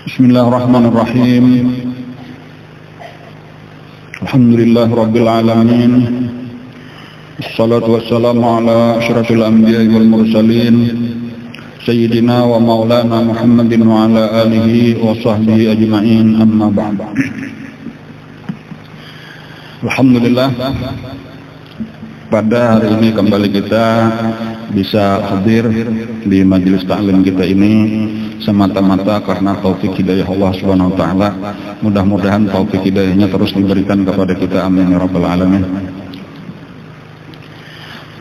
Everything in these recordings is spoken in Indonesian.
Bismillahirrahmanirrahim. Alhamdulillah Rabbil Alamin. Assalatu wassalamu ala asyrafil anbiya'i wal mursalin Sayyidina wa maulana Muhammadin wa ala alihi wa sahbihi ajma'in, amma ba'd. Alhamdulillah, pada hari ini kembali kita bisa hadir di majelis ta'lim kita ini semata-mata karena taufik hidayah Allah Subhanahu wa taala. Mudah-mudahan taufik hidayahnya terus diberikan kepada kita, amin ya rabbal alamin.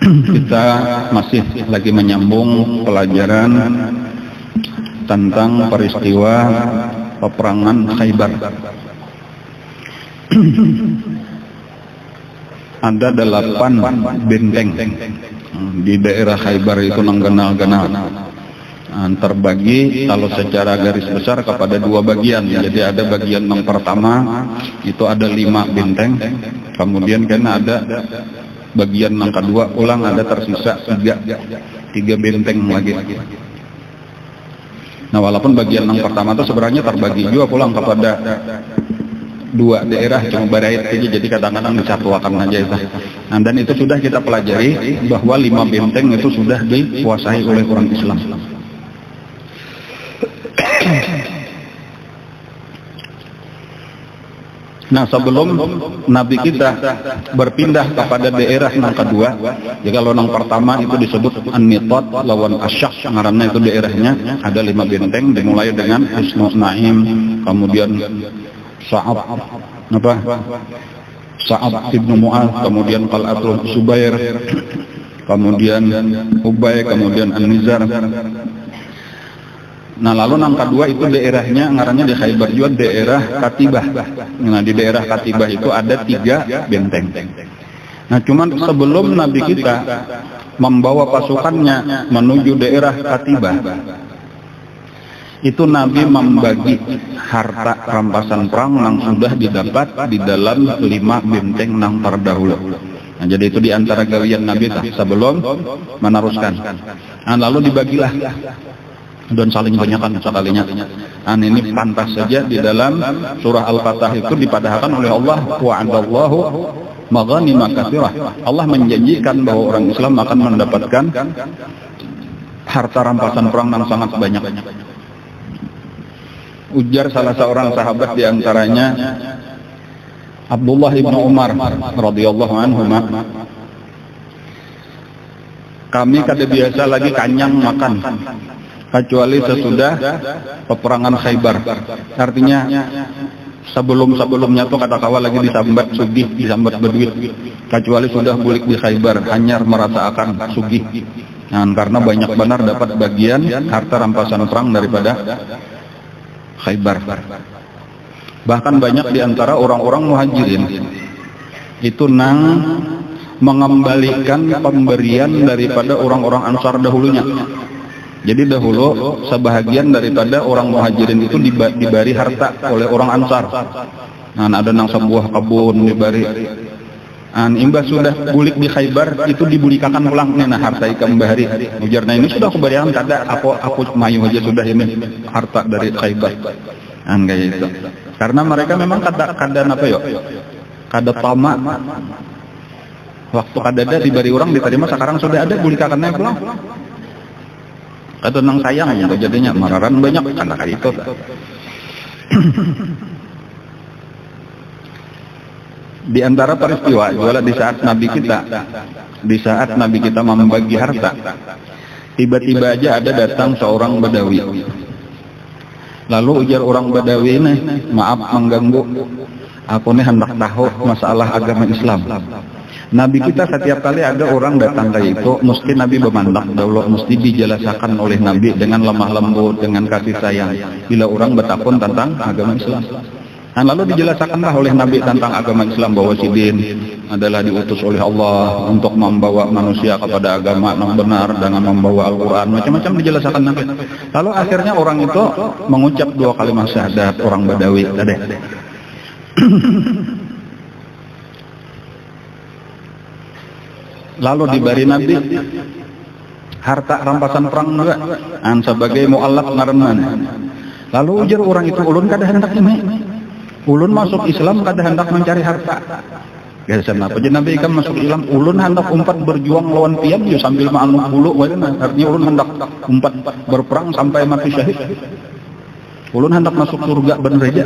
Kita masih lagi menyambung pelajaran tentang peristiwa peperangan Khaybar. Ada 8 benteng di daerah Khaybar itu nanggenal-genal, terbagi kalau secara garis besar kepada 2 bagian. Jadi ada bagian yang pertama itu ada 5 benteng, kemudian karena ada bagian yang kedua ulang ada tersisa 3 benteng lagi. Nah, walaupun bagian yang pertama itu sebenarnya terbagi juga pulang kepada 2 daerah, cuma berait aja, jadi kadang-kadang disatukan aja itu. Nah, dan itu sudah kita pelajari bahwa 5 benteng itu sudah dikuasai oleh orang Islam. Nah, sebelum Nabi kita berpindah kepada daerah yang kedua, jadi kalau yang pertama itu disebut An-Nitat lawan Asyak, ngarannya itu daerahnya ada 5 benteng, dimulai dengan Hisnul Naim, kemudian Sa'ab ibnu Mu'ad, kemudian Qal'atul Subair, kemudian Ubay, kemudian An-Nizar. Nah, lalu yang kedua itu daerahnya ngarannya di Khaybar juga daerah Katibah. Nah, di daerah Katibah itu ada 3 benteng. Nah, cuman sebelum Nabi kita membawa pasukannya menuju daerah Katibah, itu Nabi membagi harta rampasan perang yang sudah didapat di dalam 5 benteng yang terdahulu. Nah, jadi itu diantara gawian Nabi sebelum meneruskan. Nah, lalu dibagilah dan saling banyakkan sekalinya. Nah, ini pantas saja di dalam surah Al-Fatah itu dipadahkan oleh Allah, wa'adallahu maghanima katsirah. Allah menjanjikan bahwa orang Islam akan mendapatkan harta rampasan perang yang sangat banyak. Ujar salah seorang sahabat di antaranya Abdullah ibnu Umar radhiyallahu anhu, kami kada biasa lagi kanyang makan kecuali sesudah peperangan Khaybar. Artinya sebelum-sebelumnya tuh kata kawa lagi disambat sugih, disambat berduit, kecuali sudah bulik di Khaybar hanya merasa akan sugih. Nah, karena banyak benar dapat bagian harta rampasan perang daripada Khaybar. Bahkan banyak diantara orang-orang muhajirin itu mengembalikan pemberian daripada orang-orang Ansar dahulunya. Jadi dahulu sebahagian daripada orang muhajirin itu diberi harta oleh orang Ansar. Nah, ada nang sebuah kebun diberi. Imbas sudah bulik di Khaybar itu dibulikakan ulang nih, nah harta ikan bahari. Ujarnya ini sudah keberian kada, aku mayu aja sudah ini harta dari Khaybar. Kayak itu. Karena mereka memang kada apa yo? Kada tamak. Waktu kada ada diberi orang diterima, sekarang sudah ada bulikakannya pulang. Kada nang sayang aja jadinya mararan banyak karena kayak itu. Di antara peristiwa juga di saat Nabi kita membagi harta, tiba-tiba aja ada datang seorang Badawi. Lalu ujar orang Badawi ini, maaf mengganggu, aku nih hendak tahu masalah agama Islam. Nabi kita setiap kali ada orang datang kayak itu, mesti Nabi memandang dahulu, mesti dijelaskan oleh Nabi dengan lemah lembut, dengan kasih sayang. Bila orang bertakun tentang agama Islam. Nah, lalu dijelaskanlah oleh Nabi tentang agama Islam bahwa Sidin adalah diutus oleh Allah untuk membawa manusia kepada agama yang benar dengan membawa Al-Quran, macam-macam dijelaskan Nabi. Lalu akhirnya orang itu mengucap 2 kalimat syahadat, orang Badawi tadi. Lalu diberi Nabi harta rampasan perang juga sebagai mu'allaf ngareman. Lalu ujar orang itu, ulun kada hendak ini. Ulun masuk Islam kada hendak mencari harta. Gasan apa aja Nabi kan masuk Islam, ulun hendak umpat berjuang lawan piam yo sambil maanuk bulu, artinya ulun hendak umpat berperang sampai mati syahid. Ulun hendak masuk surga bener aja.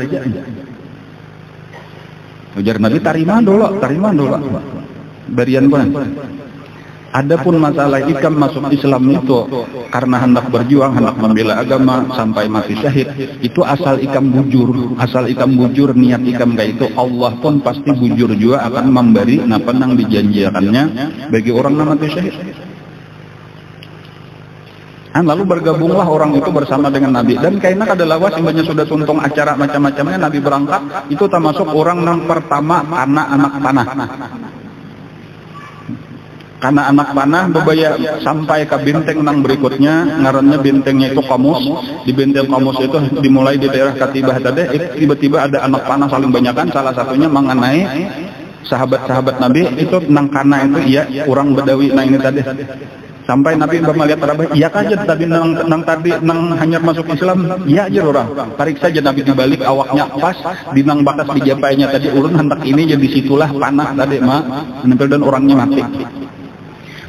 Ujar Nabi, tarima dulu. Barian pun. Adapun masalah ikam masuk Islam itu karena hendak berjuang, hendak membela agama sampai mati syahid, itu asal ikam bujur, niat ikam kayak itu, Allah pun pasti bujur juga akan memberi napa nang dijanjikannya bagi orang yang mati syahid. Lalu bergabunglah orang itu bersama dengan Nabi, dan kayaknya kada lawas yang sudah tuntung acara macam-macamnya Nabi berangkat, itu termasuk orang yang pertama anak panah. Karena anak panah bebaya sampai ke benteng nang berikutnya, ngarannya bentengnya itu Qamus. Di benteng Qamus itu dimulai di daerah Katibah tadi, tiba-tiba ada anak panah saling banyakan, salah satunya mengenai sahabat-sahabat Nabi itu nang kana itu, iya orang Badawi nah ini tadi. Sampai Nabi melihat Rabbah, iya aja tadi nang hanyar masuk Islam, iya aja orang. Tarik saja Nabi dibalik awaknya pas di nang batas dijapainya tadi, ulun hendak ini jadi situlah panah tadi menempel dan orangnya mati.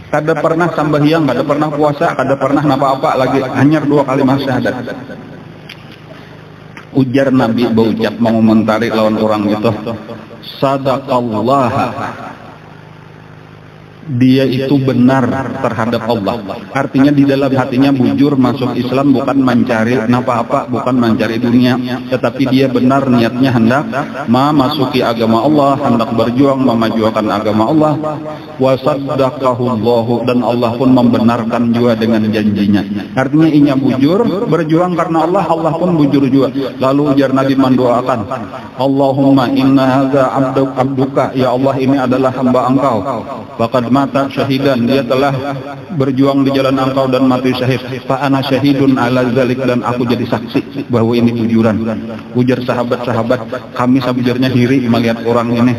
Kada pernah sambahyang, kada pernah puasa, kada pernah apa-apa lagi, hanya 2 kalimat syahadat. Ujar Nabi berucap mengomentari lawan orang itu, sadaqallah, dia itu benar terhadap Allah. Artinya di dalam hatinya bujur masuk Islam, bukan mencari apa-apa, bukan mencari dunia, tetapi dia benar niatnya hendak memasuki agama Allah, hendak berjuang memajukan agama Allah. Wa saddaqahullahu, dan Allah pun membenarkan juga dengan janjinya. Artinya inya bujur berjuang karena Allah, Allah pun bujur juga. Lalu ujar Nabi mendoakan, Allahumma inna hadza abduka, ya Allah ini adalah hamba Engkau. Faqad mata syahidan, dia telah berjuang di jalan Engkau dan mati syahid. Fa ana syahidun ala zalik, dan aku jadi saksi bahwa ini bujuran. Ujar sahabat-sahabat, kami sabujurnya hiri melihat orang ini.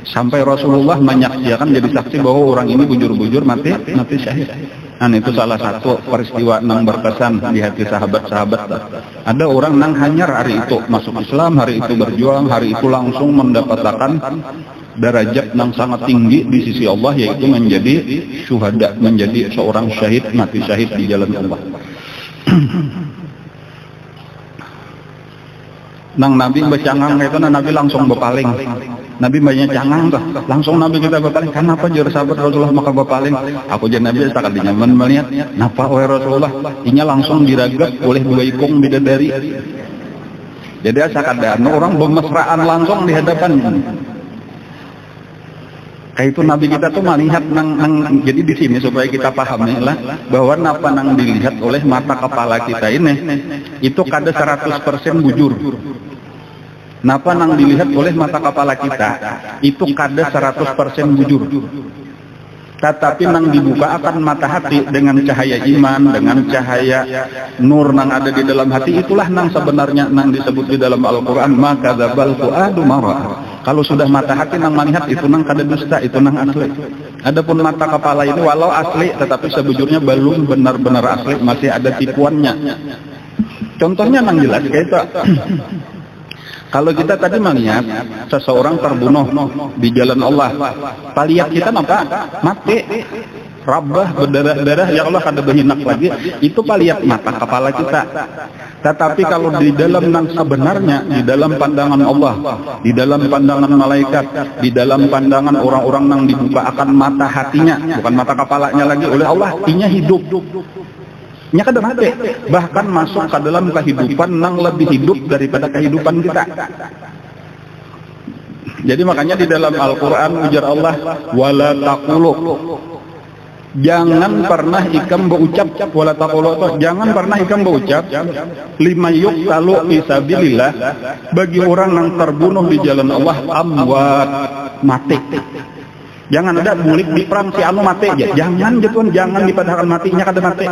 Sampai Rasulullah menyaksikan jadi saksi bahwa orang ini bujur-bujur mati syahid. Dan itu salah satu peristiwa yang berkesan di hati sahabat-sahabat. Ada orang yang hanyar hari itu masuk Islam, hari itu berjuang, hari itu langsung mendapatkan derajat yang sangat tinggi di sisi Allah, yaitu menjadi syuhada, menjadi seorang syahid, mati syahid di jalan Allah. Nang Nabi bercangang itu, Nabi langsung berpaling. Nabi banyak cangang tuh, langsung Nabi kita berpaling. Kenapa jur sahabat Rasulullah maka berpaling? Aku jadi Nabi sekali nyaman melihat. Napa oleh Rasulullah? Inya langsung diragap oleh 2 ikung bidadari. Jadi ada orang bermesraan langsung di hadapannya. Kayak itu Nabi kita tuh melihat jadi di sini supaya kita pahami lah bahwa napa nang dilihat oleh mata kepala kita ini itu kada 100% bujur. Napa nang dilihat oleh mata kepala kita itu kada 100% bujur. Tetapi nang dibuka akan mata hati dengan cahaya iman, dengan cahaya nur nang ada di dalam hati, itulah nang sebenarnya nang disebut di dalam Al-Quran, maka dzabal fuadu mara. Kalau sudah mata hati nang melihat itu nang kada dusta, itu nang asli. Adapun mata kepala ini walau asli, tetapi sebujurnya belum benar-benar asli, masih ada tipuannya. Contohnya nang jelas kayak itu. Kalau kita tadi melihat seseorang terbunuh di jalan Allah, paliat kita apa? Mati. Rabah berdarah-darah, ya Allah kada berhinak lagi, itu paliat mata kepala kita. Tetapi kalau di dalam nang sebenarnya, di dalam pandangan Allah, di dalam pandangan malaikat, di dalam pandangan orang-orang nang dibuka akan mata hatinya, bukan mata kepalanya lagi oleh Allah, inya hidup. Nya kada mati, bahkan masuk ke dalam kehidupan yang lebih hidup daripada kehidupan kita. Jadi makanya di dalam Al-Quran ujar Allah, wala taqulu, jangan pernah ikam berucap, wala taqulu, jangan pernah ikam berucap lima yuqtalu fisabilillah, bagi orang yang terbunuh di jalan Allah, amwat, mati. Jangan ada mulik di perang si anu mati aja, jangan jatuhan, jangan dipadahkan matinya kada mati.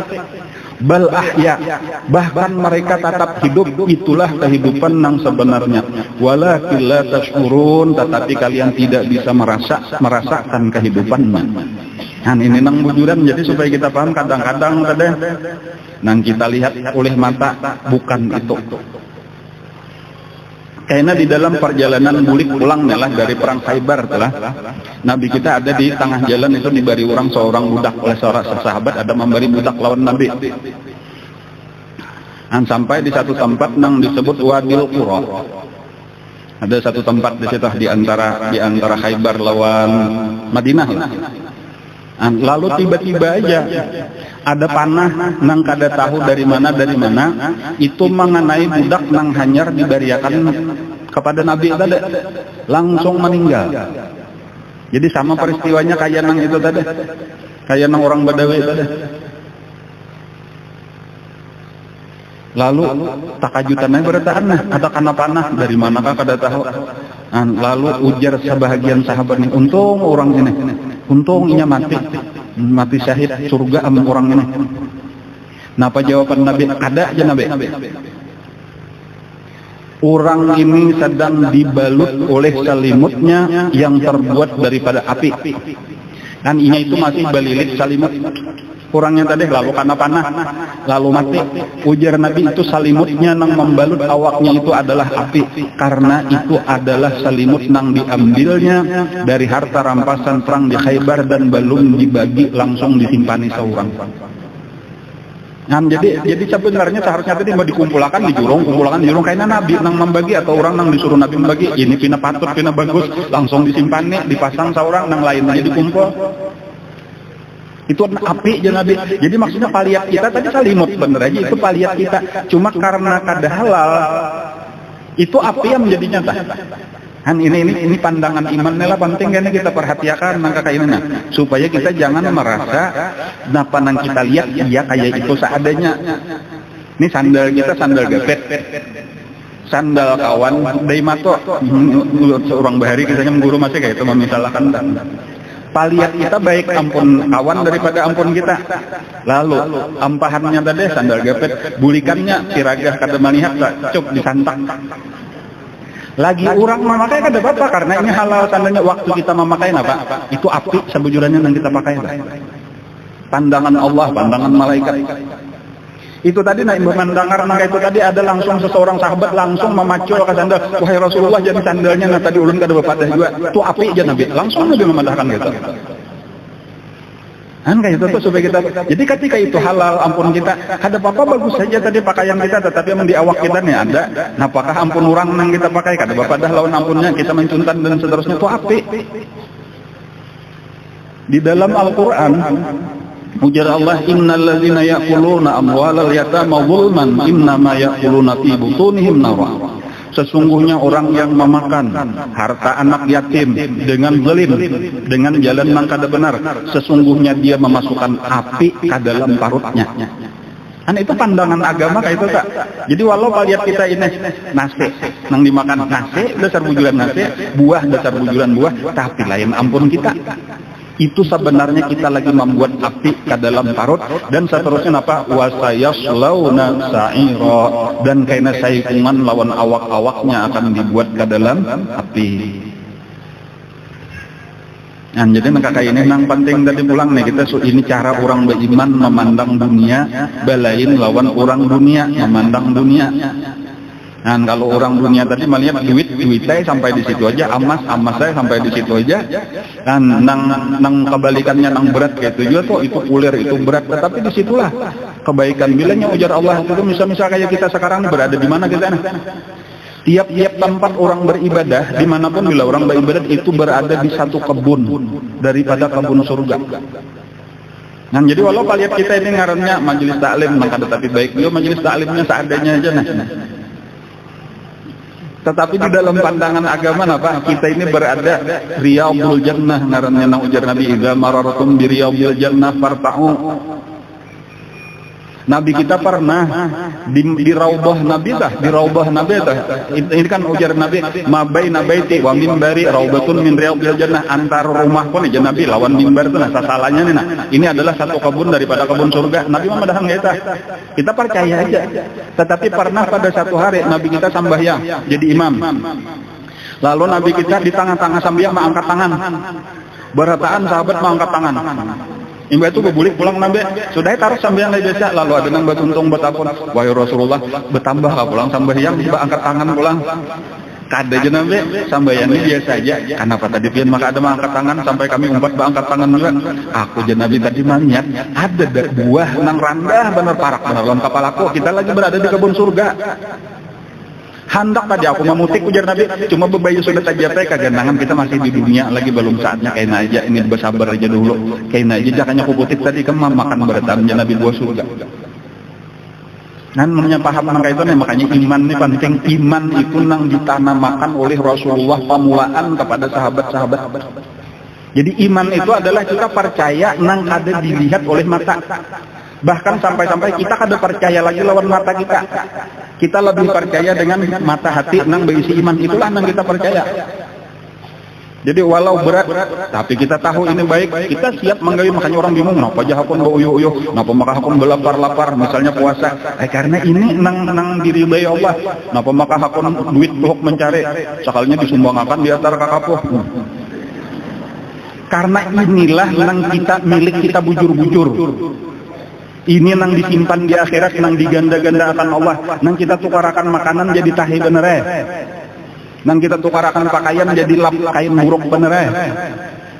Bal ahya, bahkan mereka tetap hidup, itulah kehidupan yang sebenarnya. Walakin la tashurun, tetapi kalian tidak bisa merasakan kehidupannya. Ini nang bujuran, jadi supaya kita paham kadang-kadang tadi nang kita lihat oleh mata bukan itu. Karena di dalam perjalanan bulik pulang lah dari perang Khaybar telah Nabi kita ada di tengah jalan itu diberi orang seorang budak oleh seorang sahabat, ada memberi budak lawan Nabi. Sampai di satu tempat nang disebut Wadil Qura. Ada satu tempat di situ di antara Khaybar lawan Madinah. Lalu tiba-tiba aja ada panah nang kada tahu dari mana itu mengenai budak nang hanyar diberiakan kepada Nabi tadi, langsung meninggal. Jadi sama peristiwanya kayak nang itu tadi, kayak nang orang Badawi tadi. Lalu takajutannya bertahan, ada kena panah dari manakah kada tahu. Lalu ujar sebahagian sahabat nih, untung orang ini, untung inya mati syahid surga am orang ini. Napa jawaban Nabi? Ada aja Nabi. Orang ini sedang dibalut oleh selimutnya yang terbuat daripada api. Dan inya itu masih balilit selimut. Kurangnya tadi lalu karena panah lalu mati. Ujar Nabi itu selimutnya nang membalut awaknya itu adalah api, karena itu adalah selimut nang diambilnya dari harta rampasan perang di Khaybar dan belum dibagi, langsung disimpani seorang. Jadi sebenarnya seharusnya tadi mau dikumpulkan di jurung kayaknya Nabi nang membagi atau orang nang disuruh Nabi membagi, ini pina patut pina bagus langsung disimpan dipasang seorang nang lainnya dikumpul. Itu api aja Nabi. Jadi maksudnya paliat kita tadi salimut bener aja itu paliat kita. Cuma karena kada halal itu api yang menjadi nyata. Ini pandangan iman lah penting kan kita perhatikan nangka kainnya supaya kita jangan merasa napa nang kita lihat iya kayak itu seadanya. Ini sandal kita sandal gapet. Sandal kawan dari mato seorang bahari kisahnya mengguru masih kayak itu memisalkan paliat kita baik ampun kawan daripada ampun kita. Lalu ampahannya tadi sandal gapet, bulikannya tiragah kada melihat cuk disantak. Lagi orang memakai kada apa-apa karena ini halal sandalnya. Waktu kita memakai apa? Itu api sebujurannya yang kita pakai. Pandangan Allah, pandangan malaikat. Itu tadi naik mendengar maka itu tadi ada langsung seseorang sahabat langsung memacul ke sandal. Wahai Rasulullah, jadi sandalnya tadi ulun kada bapadah juga. Itu api aja Nabi. Langsung Nabi memandahkan gitu. Kayak itu tuh supaya kita. Jadi ketika itu halal ampun kita, ada apa-apa bagus saja tadi pakaian kita, tetapi yang di awak kita nih ada. Nah, apakah ampun orang yang kita pakai kada bapadah lawan ampunnya kita mencuntan dan seterusnya itu api. Di dalam Al-Qur'an ujar Allah, innal ladzina ya'kuluna amwalal yatama zulman innama ya'kuluna fi butunihim nara. Sesungguhnya orang yang memakan harta anak yatim dengan zalim, dengan jalan yang kada benar, sesungguhnya dia memasukkan api ke dalam parutnya. Itu pandangan agama kayak itu tak. Jadi walau lihat kita ini nasi nang dimakan nasi dasar bujuran nasi, buah dasar bujuran buah, tapi lain ampun kita. Itu sebenarnya kita lagi membuat api ke dalam parut dan seterusnya apa wasayaslauna sa'ira, dan karena saikungan lawan awak-awaknya akan dibuat ke dalam api. Jadi kakak ini nang penting tadi pulang nih kita ini cara orang beriman memandang dunia, balain lawan orang dunia memandang dunia. Kalau orang dunia tadi melihat duit saya sampai di situ aja, emas saya sampai di situ aja. Nang kebalikannya nang berat kayak itu juga tuh, itu kulir itu berat, tetapi disitulah kebaikan. Bilangnya ujar Allah itu misal kayak kita sekarang berada di mana kita nah. Tiap-tiap tempat orang beribadah dimanapun bila orang beribadah itu berada di satu kebun daripada kebun surga. Jadi walau lihat kita ini ngarannya majelis taklim, maka tetapi baik dia majelis taklimnya seadanya aja nah. Tetapi di dalam pandangan agama apa? Kita ini berada riyadul jannah, ngarannya nang ujar Nabi idza marartum bi riyadil jannah farta'u. Nabi kita pernah di raudhah Nabi tah, di raudhah Nabi tah. Ini kan ujar Nabi, ma baina baiti wa minbari raudhatun min riyadil jannah, antara rumah pun aja Nabi lawan mimbar itu nah sasalanya nih nah. Ini adalah satu kebun daripada kebun surga. Nabi memadahan kita. Kita percaya aja. Tetapi pernah pada satu hari Nabi kita sambahyang jadi imam. Lalu Nabi kita di tengah-tengah sambahyang mengangkat tangan. Berataan sahabat mengangkat tangan. Imba itu bebulik pulang nabe, sudah taruh sambian lagi biasa, lalu ada nang batuntung betapun, wahai Rasulullah, betambah ka pulang sambayang, tiba angkat tangan pulang. Kada aja nabe, sambayannya biasa aja. Kenapa tadi pian maka ada angkat tangan sampai kami umpat angkat tangan juga. Aku aja nabi tadi maniat, ada buah nang randah bener parak bener dalam kepalaku. Kita lagi berada di kebun surga. Hendak tadi aku memutik ujar Nabi, cuma bebayu sudah tajam kagandangan kita masih di dunia lagi belum saatnya kain aja ini bersabar aja dulu. Kain aja jangannya aku putik tadi kemam makan bertamnya Nabi buah surga. Nan namanya paham nang itu nih makanya iman nih penting. Iman itu nang ditanamakan oleh Rasulullah pamulaan kepada sahabat-sahabat. Jadi iman itu adalah kita percaya nang ada dilihat oleh mata. Bahkan sampai-sampai kita kada percaya lagi lawan mata kita. Kita lebih percaya dengan mata hati nang berisi iman, itulah nang kita percaya. Jadi walau berat, tapi kita tahu ini baik, kita siap menggawi. Makanya orang bingung, kenapa aja hakun uyuh-uyuh, kenapa maka hakun belapar-lapar, misalnya puasa. Karena ini nang diridai Allah. Kenapa maka hakun duit tuhuk mencari, sekalinya disumbangkan di antara kakapuh. Karena inilah nang kita milik kita bujur-bujur. Ini nang disimpan di akhirat, nang diganda-ganda akan Allah, nang kita tukarakan makanan jadi tahi bener nang kita tukarakan pakaian jadi lap kain buruk bener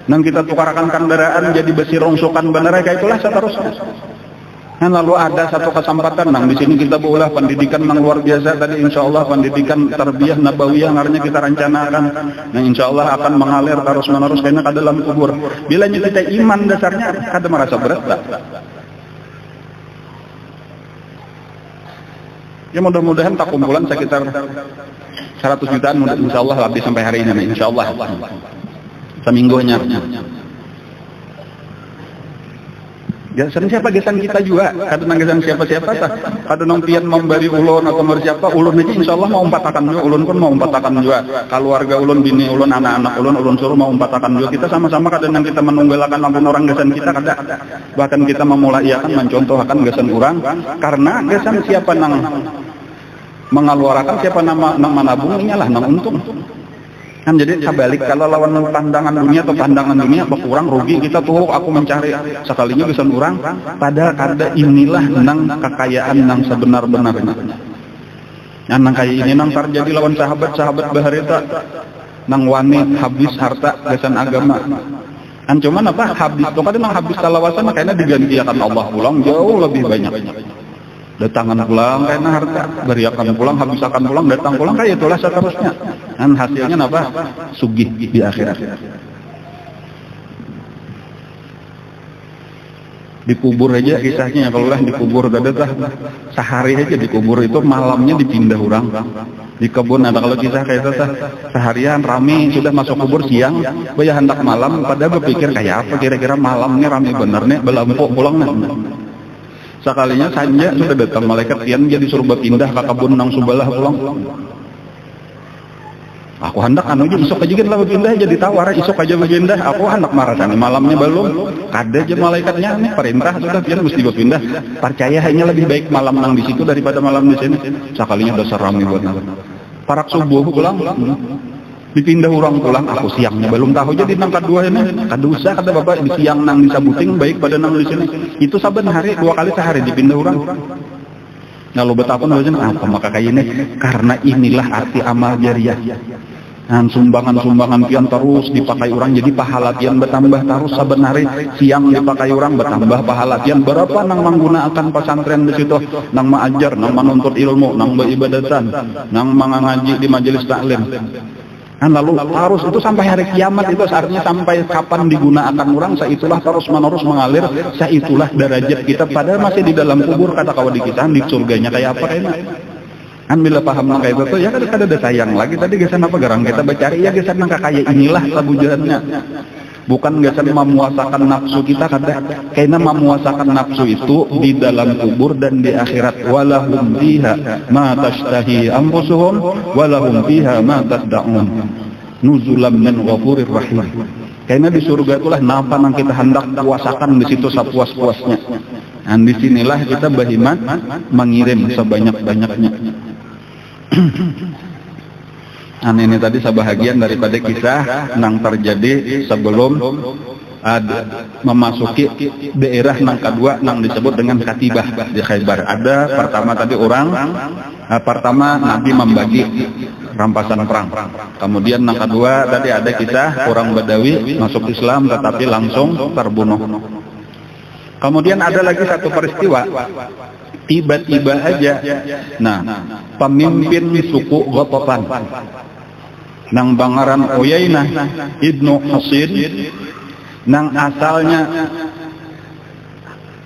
nang kita tukarakan kendaraan jadi besi rongsokan bener kayak itulah seterusnya. Nah, lalu ada satu kesempatan nang di sini kita boleh pendidikan nang luar biasa tadi insyaallah pendidikan tarbiyah nabawiyah ngarnya kita rencanakan. Nah insyaallah akan mengalir terus menerus karena ke dalam kubur. Bila kita iman dasarnya kada merasa berat tak? Ya mudah-mudahan tak kumpulan sekitar 100 jutaan insyaallah habis sampai hari ini insyaallah. Seminggunya. Gesan siapa gesan kita juga. Kada nang gesan siapa-siapa tah. Kada nang pian memberi ulun atau siapa ulun aja insyaallah mau umpatakan juga. Ulun pun mau umpatakan juga. Keluarga ulun, bini ulun, anak-anak ulun suruh mau umpatakan juga. Kita sama-sama kada nang kita menunggalakan ampun orang gesan kita kada. Bahkan kita memulaiakan mencontohkan gesan orang karena gesan siapa nang mengeluarkan siapa nama nang manabung inyalah nang untung. Kan jadi sebalik kalau lawan pandangan dunia atau pandangan dunia berkurang rugi kita tuh aku mencari sekalinya bisa kurang pada kada inilah nang kekayaan nang sebenar-benarnya. Nang kayak ini nang terjadi lawan sahabat-sahabat baharita nang wani habis harta gesan agama. Kan cuman apa habis tuh kadang nang habis talawasan kayaknya digantikan Allah pulang jauh lebih banyak. Datangan pulang karena harta, beriakan pulang, habisakan pulang, datang pulang kayak itulah seterusnya. Dan hasilnya apa? Sugih di akhirat. Dikubur aja kisahnya kalau lah dikubur gada tah sehari aja dikubur itu malamnya dipindah orang. Di kebun ada kalau kisah kayak itu tah seharian rame sudah masuk kubur siang, bayar hendak malam pada berpikir kayak apa kira-kira malamnya rame bener nih belempuk pulang nih. Sekalinya saja sudah datang malaikat pian jadi suruh berpindah ke kebun nang subalah pulang. Aku hendak anu aja isok aja lah berpindah jadi tawar isok aja berpindah. Aku hendak marah sana malamnya belum. Kada aja malaikatnya nih perintah sudah pian mesti berpindah. Percaya hanya lebih baik malam nang di situ daripada malam di sini. Sekalinya dasar rame buat parak subuh pulang. Dipindah orang pulang aku siangnya belum tahu jadi nang kedua ini kada usah kata bapak di siang nang disabuting baik pada nang di sini itu saben hari 2 kali sehari dipindah orang. Lalu betapa namanya apa maka kayak ini karena inilah arti amal jariah. Dan sumbangan-sumbangan pian terus dipakai orang jadi pahala pian bertambah terus saben hari siang dipakai orang bertambah pahala pian berapa nang menggunakan pesantren di situ nang mengajar nang menuntut ilmu nang beribadatan nang mengaji di majelis taklim. Kan lalu harus itu sampai hari kiamat itu artinya sampai kapan digunakan orang saitulah terus menerus mengalir saitulah derajat kita padahal masih di dalam kubur kata kawan di kita di surganya kayak apa kayaknya. Kan bila paham kayak itu ya kan ada sayang lagi tadi gesan apa garang kita bercari ya gesan nang kayak inilah sabujannya. Bukan gesan memuasakan nafsu kita kada karena memuasakan nafsu itu di dalam kubur dan di akhirat walahum fiha ma tashtahi anfusuhum walahum fiha ma tad'un nuzulam min ghafurir rahim. Karena di surga itulah napa nang kita hendak puasakan di situ sepuas-puasnya. Dan disinilah kita beriman mengirim sebanyak-banyaknya. Ini tadi sebahagian daripada kisah yang terjadi sebelum memasuki daerah nang kedua nang disebut dengan Katibah di Khaybar. Ada pertama tadi pertama Nabi membagi rampasan perang. Kemudian yang kedua tadi ada kisah orang Badawi masuk Islam tetapi langsung terbunuh. Kemudian ada lagi satu peristiwa, tiba-tiba aja, nah pemimpin suku Ghatafan, nang Bangaran Uyainah ibnu Hasin, nang asalnya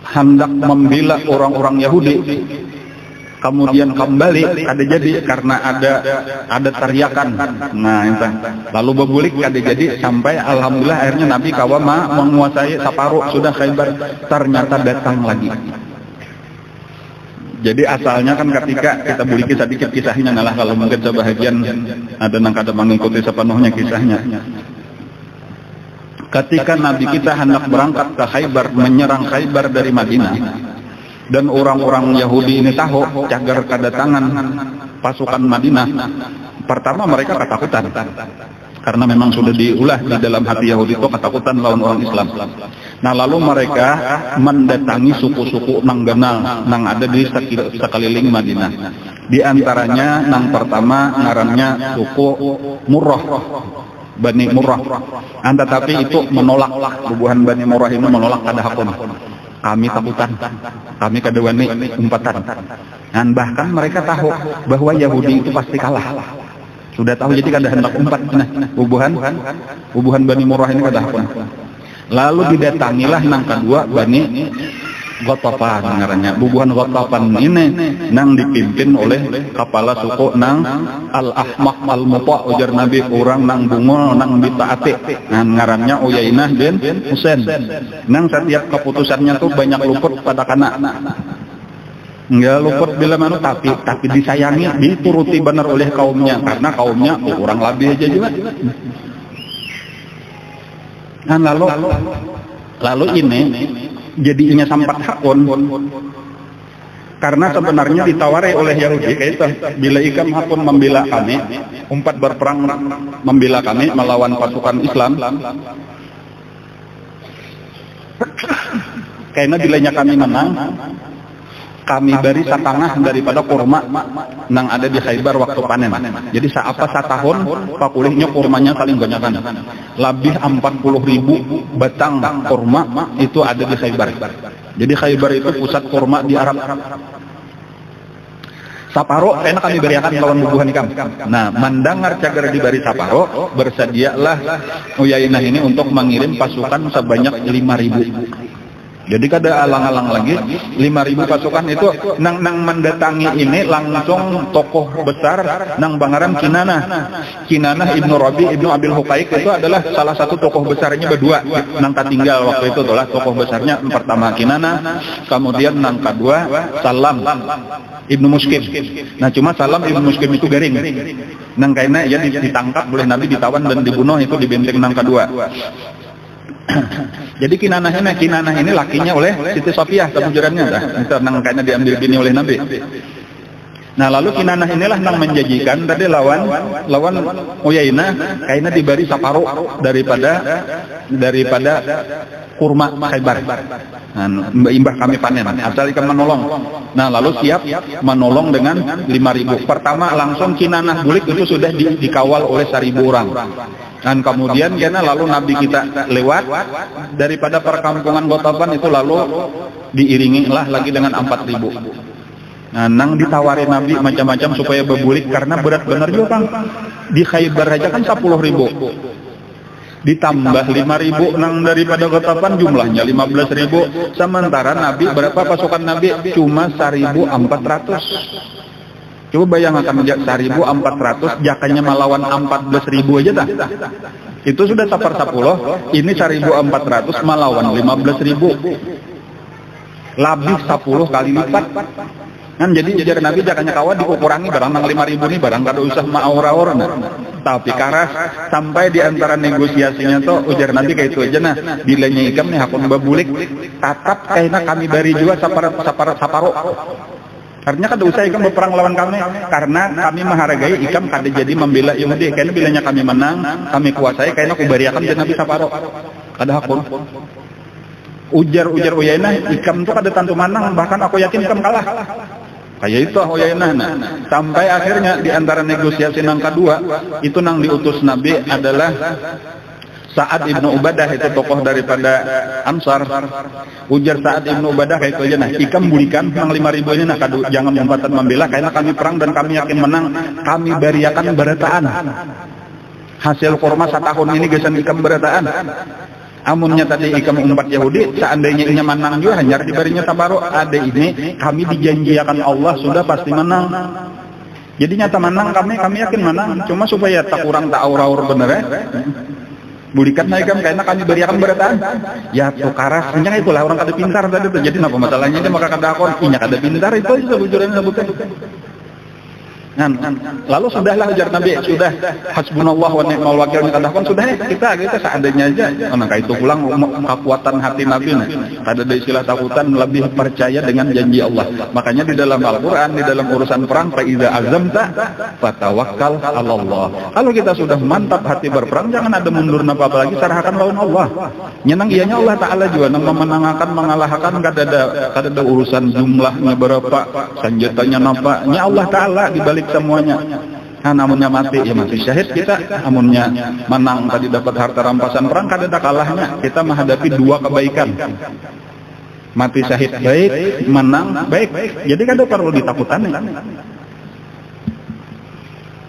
hendak membela orang-orang Yahudi, kemudian kembali kada jadi karena ada teriakan. Nah itu lalu bebulik kada jadi sampai alhamdulillah akhirnya Nabi kawama menguasai separuh sudah Khaybar, ternyata datang lagi. Jadi asalnya kan ketika kita buliki sedikit kisahnya, ngalah kalau mungkin sebahagian ada nang kada mengikuti sepenuhnya kisahnya. Ketika Nabi kita hendak berangkat ke Khaybar, menyerang Khaybar dari Madinah, dan orang-orang Yahudi ini tahu cagar kedatangan pasukan Madinah, pertama mereka ketakutan karena memang sudah diulah di dalam hati Yahudi itu ketakutan lawan orang Islam. Nah lalu mereka mendatangi suku-suku nang ganal nang ada di sekeliling Madinah. Di antaranya nang pertama ngarannya suku Murrah, Bani Murrah. Tetapi itu menolak, bubuhan Bani Murrah ini menolak kada hakun. Kami takutan, kami kada wani umpatan. Dan bahkan mereka tahu bahwa Yahudi itu pasti kalah. Sudah tahu jadi kada hendak umpat. Nah, bubuhan Bani Murrah ini kada hakun. Lalu didatangilah nang kedua Bani Ghatafan ngarannya. Bubuhan Ghatafan ini nang dipimpin oleh kepala suku nang Al-Ahmaq Al-Muta, ujar Nabi orang nang bungul nang ditaati. Nah ngarannya Uyainah bin Husain. Nang setiap keputusannya tuh banyak luput pada kanak. Enggak luput bila mana tapi disayangi, dituruti benar oleh kaumnya karena kaumnya orang lebih aja juga. Nah lalu ini jadinya sampat hakun karena sebenarnya ditawari oleh Yahudi kayak itu, bila ikam hakun membela kami, umpat berperang membela kami melawan pasukan Islam, karena bilanya kami menang, kami beri setengah daripada kurma nang ada di Khaybar waktu panen. Jadi saapa satahun pakulihnya kurmanya saling banyakan. Lebih 40.000 batang kurma itu ada di Khaybar. Jadi Khaybar itu pusat kurma di Arab. Saparo karena kami beriakan lawan bubuhan ikam. Nah, mendengar cagar diberi saparo, bersedialah Uyainah ini untuk mengirim pasukan sebanyak 5.000. Jadi kada alang-alang lagi 5.000 pasukan itu nang mendatangi ini langsung tokoh besar nang Bangaran Kinanah ibnu Rabi ibnu Abil Huqaiq itu adalah salah satu tokoh besarnya berdua nang tinggal waktu itu itulah tokoh besarnya pertama Kinanah, kemudian nang kedua Salam ibnu Muskim. Nah cuma Salam ibnu Muskim itu garing nang kaina ya ditangkap oleh Nabi, ditawan dan dibunuh itu di benteng nang kedua. Jadi Kinanah ini lakinya oleh Siti Sofiyah kemujurannya itu nang kayaknya diambil bini oleh Nabi. Nah lalu Kinanah inilah nang menjanjikan tadi lawan Uyainah kayaknya diberi separuh daripada kurma Khaybar. Nah, imbah kami panen asal ikan menolong. Nah lalu siap menolong dengan 5.000. Pertama langsung Kinanah bulik itu sudah dikawal oleh 1.000 orang. Dan kemudian karena lalu Nabi kita lewat daripada perkampungan Ghatafan itu lalu diiringi lah lagi dengan 4.000. Nah, nang ditawarin Nabi macam-macam supaya berbulik karena berat benar juga Kang. Di Khaybar aja kan 10.000. Ditambah 5.000 nang daripada Ghatafan jumlahnya 15.000. Sementara Nabi berapa pasukan Nabi? Cuma 1.400. Coba bayangkan 1.400 jakanya melawan 14.000 aja dah. Itu sudah 10, ini 1.400 melawan 15.000. Lebih 10 kali lipat. Kan jadi jajar Nabi jakanya kawan dikurangi barang nang 5.000 nih barang kada usah maur-aur nah. Tapi karas sampai di antara negosiasinya tuh ujar Nabi kayak itu aja nah. Bilanya ikam nih hakun babulik tatap kayaknya kami bari juga saparo. Artinya kada usah ikam berperang lawan kami karena kami menghargai ikam kada jadi membela Yahudi. Karena bilanya kami menang, kami kuasai, karena kubariakan dan Nabi saparo. kada hakun. Ujar Uyainah, ikam tuh kada tantu manang, bahkan aku yakin ikam kalah. Kayak itu Uyainah. Sampai akhirnya di antara negosiasi nang kedua, itu nang diutus Nabi adalah Sa'ad ibnu Ubadah, itu tokoh daripada Ansar. Ujar Sa'ad ibnu Ubadah kayak itu aja, nah ikam bulikan nang 5.000 ini, nah kadu jangan umpatan membela, karena kami perang dan kami yakin menang, kami bariakan berataan. Hasil kurma setahun ini gesan ikam berataan. Amunnya tadi ikam umpat Yahudi, seandainya inya menang juga hanyar dibarinya tabaro, ada ini kami dijanjikan Allah sudah pasti menang. Jadi nyata menang, kami yakin menang, cuma supaya tak kurang tak aur-aur bener ya. Bulikan ikam karena kami beriakan berataan. Ya tukaras, hanya itulah orang kada pintar tadi tuh. Jadi apa masalahnya dia maka kada akon, inya kada pintar itu aja sebujurnya sebutnya. Lalu sudahlah ujar Nabi, sudah hasbunallah wa ni'mal wakil, kadahkan sudah kita seadanya aja. Maka itu pulang kekuatan hati Nabi, kada ada istilah takutan, lebih percaya dengan janji Allah. Makanya di dalam Al-Qur'an, di dalam urusan perang, fa iza azamta fatawakkal 'ala Allah. Kalau kita sudah mantap hati berperang, jangan ada mundur apa lagi, serahkan lawan Allah. Nyenang ianya Allah Taala juga, nang memenangkan mengalahkan, kada ada urusan jumlahnya berapa, senjatanya napa, nya Allah Taala di balik semuanya. Amunnya mati ya mati syahid kita, amunnya menang tadi dapat harta rampasan perang, kada ada kalahnya. Kita menghadapi dua kebaikan, mati syahid baik, menang baik. Jadi kada perlu ditakutan.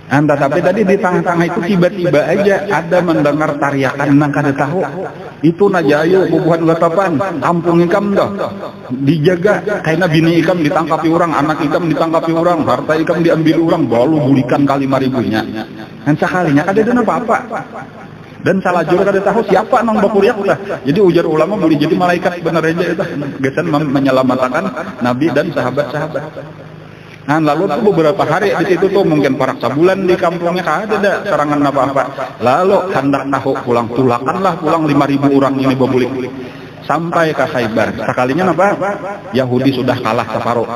Tetapi tadi di tengah-tengah itu tiba-tiba aja ada mendengar tariakan nang kada tahu. Itu najayu bubuhan gatapan, kampung ikam dah dijaga, karena bini ikam ditangkapi orang, anak ikam ditangkapi orang, harta ikam diambil orang, balu bulikan kali 5.000-nya. Dan sekalinya kada ada apa-apa. Dan salah jur kada tahu siapa nang bakuriak dah. Jadi ujar ulama boleh jadi malaikat bener aja itu. Gesan menyelamatkan Nabi dan sahabat-sahabat. Lalu tuh beberapa hari di situ tuh mungkin parak sabulan di kampungnya ada serangan apa-apa. Lalu hendak tahu pulang, tulakanlah pulang 5.000 orang ini babulik sampai ke Khaybar. Sekalinya apa? Yahudi sudah kalah separuh.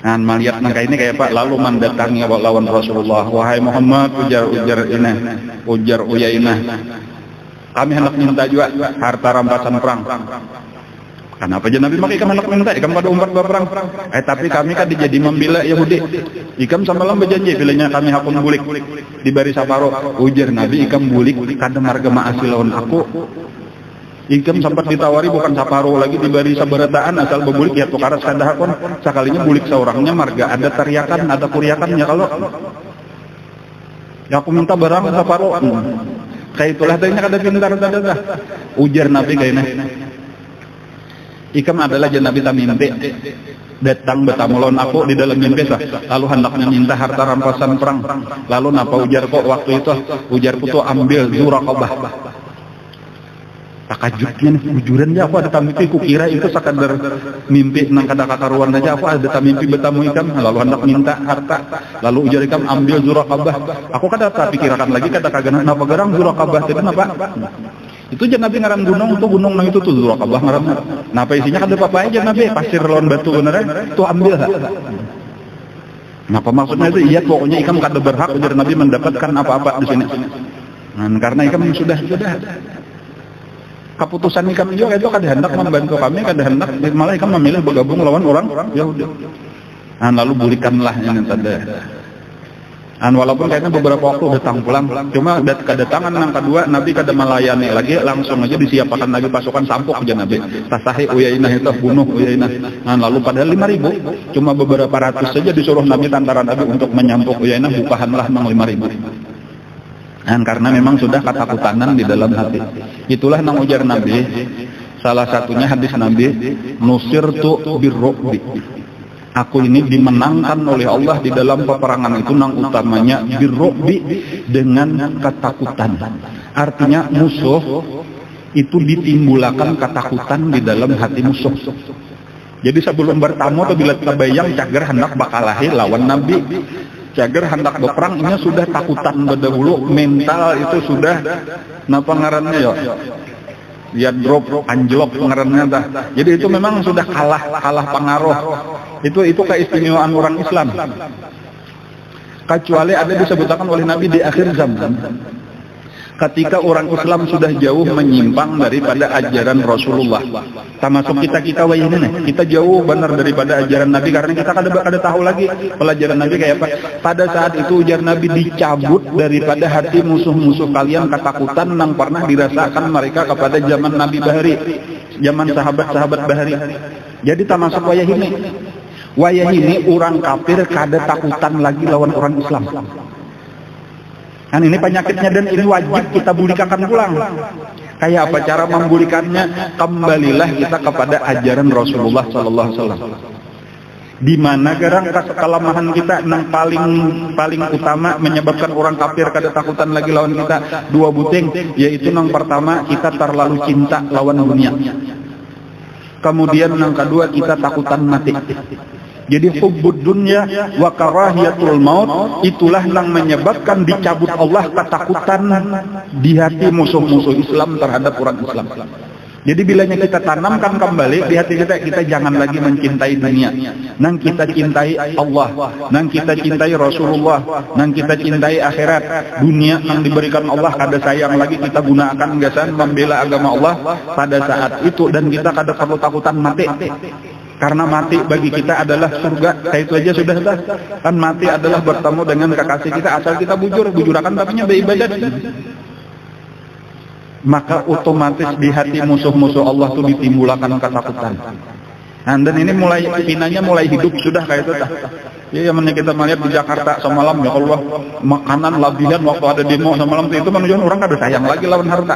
Melihat nangka ini kayak Pak, lalu mendatangi lawan Rasulullah. Wahai Muhammad, ujar Uyainah, kami hendak minta juga harta rampasan perang. Kenapa aja Nabi maka ikam hendak minta, ikam pada umpat berperang. Tapi kami kan dijadi membela Yahudi. Ikam samalam berjanji bilanya kami hakun bulik di bari saparo. Ujar Nabi, ikam bulik kada marga ma'asi lawan aku. Ikam sempat ditawari bukan saparo lagi di bari sabarataan asal bebulik ya tukaras kada hakun. Sekalinya bulik seorangnya marga ada teriakan, ada kuriakannya kalau ya aku minta barang saparo. Kayak itulah tadinya kada pintar dah. Ujar Nabi kayaknya. Ikam adalah Nabi mimpi datang bertamu lawan aku di dalam mimpi lalu hendaknya minta harta rampasan perang. Lalu napa ujar kok waktu itu? Ujarku tuh ambil Zuraqabah. Takajubnya nih ujuran aja aku ada mimpi, ku kira itu sekadar mimpi nang kada kakaruan aja, aku ada mimpi bertamu ikam lalu hendak minta harta. Lalu ujar ikam ambil Zuraqabah. Aku kada tak pikirkan lagi kada kagana napa garang Zuraqabah itu napa? Itu aja Nabi ngaran gunung, itu gunung nang itu tuh Zuraqabah ngaran. Napa isinya kada apa-apa aja Nabi, pasir lawan batu bener itu ambil ha. Napa maksudnya itu? Iya pokoknya ikam kada berhak ujar Nabi mendapatkan apa-apa di sini. Karena ikam sudah keputusan ikam juga itu kada hendak membantu kami, kada hendak malah ikam memilih bergabung lawan orang Yahudi. Lalu bulikanlah ini tadi. Walaupun kayaknya beberapa waktu datang pulang, cuma kedatangan yang kedua Nabi kada melayani lagi, langsung aja disiapkan lagi pasukan sampuk aja Nabi. Tasahi Uyainah itu bunuh Uyainah. Lalu padahal 5.000, cuma beberapa ratus saja disuruh Nabi tantara Nabi untuk menyampuk Uyainah, bukahanlah mang 5.000. Karena memang sudah ketakutan di dalam hati. Itulah nang ujar Nabi. Salah satunya hadis Nabi, nusirtu birru'bi. Aku ini dimenangkan oleh Allah di dalam peperangan itu nang utamanya birru'bi, dengan ketakutan. Artinya musuh itu ditimbulkan ketakutan di dalam hati musuh. Jadi sebelum bertamu apabila tabayang cager hendak bakalahi lawan Nabi, cager hendak berperang ini sudah takutan berdahulu, mental itu sudah napa ngarannya ya drop anjlok ngarannya dah. Jadi itu memang sudah kalah pengaruh. Itu keistimewaan orang Islam. Kecuali ada disebutkan oleh Nabi di akhir zaman. Ketika orang Islam sudah jauh menyimpang daripada ajaran Rasulullah, termasuk kita wayah ini, kita jauh benar daripada ajaran Nabi karena kita kada tahu lagi pelajaran Nabi kayak apa. Pada saat itu ujar Nabi, dicabut daripada hati musuh-musuh kalian ketakutan yang pernah dirasakan mereka kepada zaman Nabi Bahari, zaman sahabat-sahabat Bahari. Jadi termasuk wayah ini. Wayah ini orang kafir kada takutan lagi lawan orang Islam. Kan ini penyakitnya dan ini wajib kita bulikakan pulang. Kayak apa cara membulikannya? Kembalilah kita kepada ajaran Rasulullah sallallahu alaihi wasallam. Di mana garang kelemahan kita yang paling utama menyebabkan orang kafir kada takutan lagi lawan kita dua buting, yaitu yang pertama kita terlalu cinta lawan dunia. Kemudian yang kedua kita takutan mati. Jadi hubbud dunya wa karahiyatul maut, itulah yang menyebabkan dicabut Allah ketakutan di hati musuh-musuh Islam terhadap orang Islam. Jadi bilanya kita tanamkan kembali di hati kita jangan lagi mencintai dunia, nang kita cintai Allah, nang kita cintai Rasulullah, nang kita cintai akhirat. Dunia yang diberikan Allah kada sayang lagi kita gunakan gasan membela agama Allah pada saat itu, dan kita kada perlu takutan mati. Karena mati bagi kita adalah surga. Kayak itu aja sudah. Kan mati adalah bertemu dengan kekasih kita asal kita bujurakan tapinya beribadat. Maka otomatis di hati musuh-musuh Allah itu ditimbulkan ketakutan. Nah, dan ini mulai pinanya mulai hidup sudah kayak itu. Ya, yang kita melihat di Jakarta semalam, ya Allah, makanan labihan waktu ada demo semalam itu menunjukkan orang kada sayang lagi lawan harta.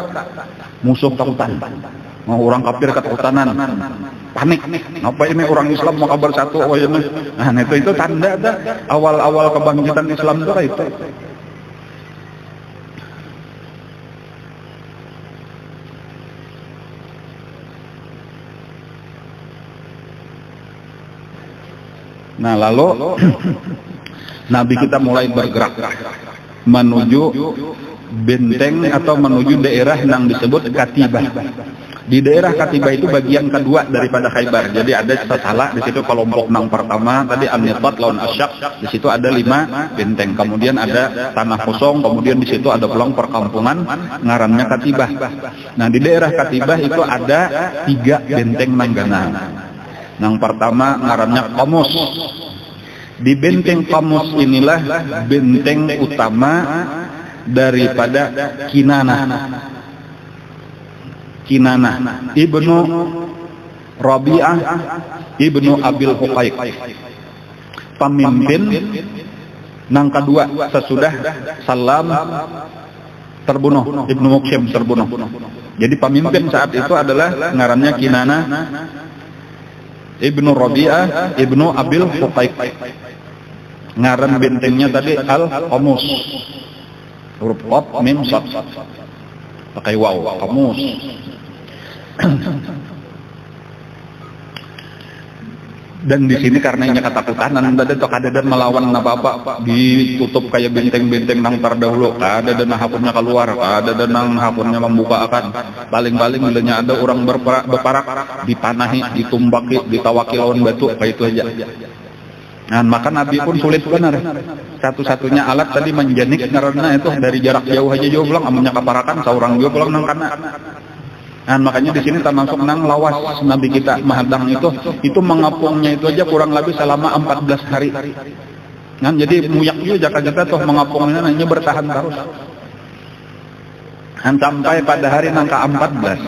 Musuh takutan. Mau orang kafir ketakutanan. Panik. Apa ini orang Islam mau kabar satu? Oh, ya, nah itu tanda ada awal-awal kebangkitan Islam itu. Nah lalu Nabi kita mulai bergerak menuju benteng atau menuju daerah yang disebut Katibah. Di daerah Katibah itu bagian kedua daripada Khaybar. Jadi ada salah di situ kelompok yang pertama tadi An-Nitat lawan Asyak. Di situ ada 5 benteng. Kemudian ada tanah kosong. Kemudian di situ ada pulang perkampungan ngarannya Katibah. Nah di daerah Katibah itu ada 3 benteng nanggana. Yang pertama ngarannya Qamus. Di benteng Qamus inilah benteng utama daripada Kinanah ibnu Rabi'ah ibnu Abil Huqaiq, pemimpin yang kedua sesudah Salam terbunuh, Ibnu Muqsim terbunuh. Jadi pemimpin saat itu adalah ngarannya Kinanah ibnu Rabi'ah ibnu Abil Huqaiq. Ngaran bentengnya tadi Al-Qamus, huruf qaf mim sad pakai waw, Qamus. Dan di sini karena ini ketakutan dan ada melawan apa-apa ditutup kayak benteng-benteng nang terdahulu, ada dan hapunnya keluar, ada dan nang hapunnya membuka akan paling-paling bilanya ada orang berparak dipanahi, ditumbaki, ditawaki lawan batu, kayak itu aja. Nah, maka Nabi pun sulit benar. Satu-satunya alat tadi menjanik karena itu dari jarak jauh aja jauh pulang, amunnya kaparakan seorang juga pulang nang kana. Nah, makanya di sini termasuk nang lawas Nabi kita Mahadang itu mengapungnya itu aja kurang lebih selama 14 hari. Nah, jadi muyak juga Jakarta toh mengapungnya hanya bertahan terus. Dan sampai pada hari nang ke-14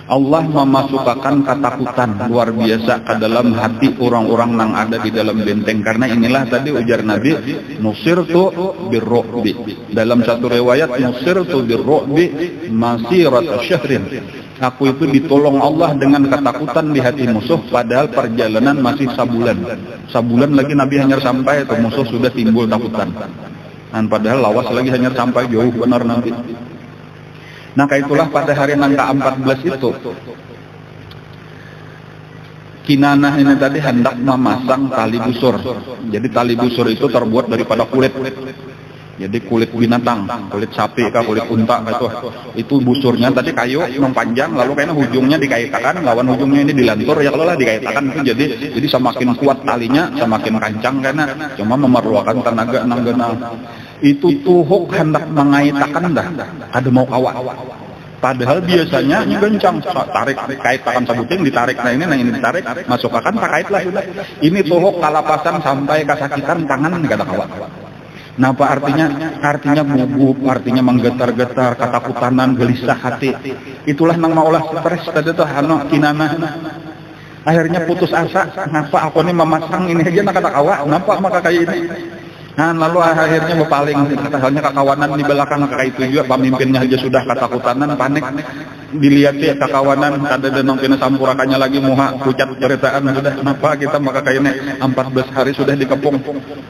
Allah memasukkan ketakutan luar biasa ke dalam hati orang-orang yang ada di dalam benteng. Karena inilah tadi ujar Nabi, nusirtu birru'bi. Dalam satu riwayat, nusirtu birru'bi masirat syahrin. Aku itu ditolong Allah dengan ketakutan di hati musuh, padahal perjalanan masih sabulan. Sabulan lagi Nabi hanya sampai, itu musuh sudah timbul takutan. Dan padahal lawas lagi hanya sampai jauh benar nanti. Nah, itulah pada hari yang ke-14 itu Kinanah ini tadi hendak memasang tali busur. Jadi tali busur itu terbuat daripada kulit. Jadi kulit binatang, kulit sapi, kulit unta itu busurnya tadi kayu yang panjang, lalu kayaknya ujungnya dikaitkan, lawan ujungnya ini dilantur, ya kalau lah dikaitkan itu jadi semakin kuat talinya, semakin kencang karena cuma memerlukan tenaga nanggana. itu tuhuk hendak mengaitakan dah, ada mau kawat. Padahal biasanya gencang, tarik kait akan sabuting ditarik, nah ini ditarik, masuk akan tak kait lah sudah. Ini tuhuk kalapasan sampai kesakitan tangan kada kawat. Napa artinya? Artinya gugup, artinya menggetar-getar, ketakutan, gelisah hati. Itulah nang maulah stres tadi tuh hano kinana. Akhirnya putus asa, kenapa aku ini memasang ini aja nak kata kawat, kenapa maka kayak ini? Nah, lalu akhirnya berpaling, halnya kakawanan di belakang kayak itu juga, pemimpinnya aja sudah ketakutan, panik, dilihat ya kakawanan, kada denong kena sampurakannya lagi muha pucat ceritaan sudah, kenapa kita maka kayaknya 14 hari sudah dikepung,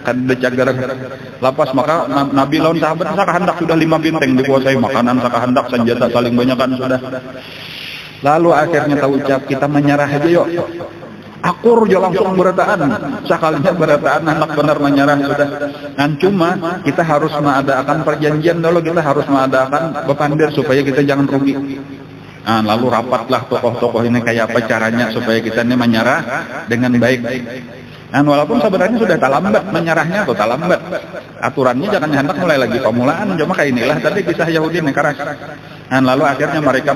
kada cagar lapas, maka Nabi lawan sahabat sakahandak sudah 5 binteng dikuasai, makanan sakahandak, senjata saling banyakan sudah. Lalu akhirnya tahu ucap kita menyerah aja yuk. Akur jo langsung berataan, sekalinya berataan anak benar menyerah sudah. Dan cuma kita harus mengadakan perjanjian dulu, kita harus mengadakan bepandir supaya kita jangan rugi. Nah, lalu rapatlah tokoh-tokoh ini kayak apa caranya supaya kita ini menyerah dengan baik. Dan walaupun sebenarnya sudah talambat menyerahnya atau talambat, aturannya jangan hendak mulai lagi pemulaan, cuma kayak inilah tadi kisah Yahudi nih keras. Dan lalu akhirnya mereka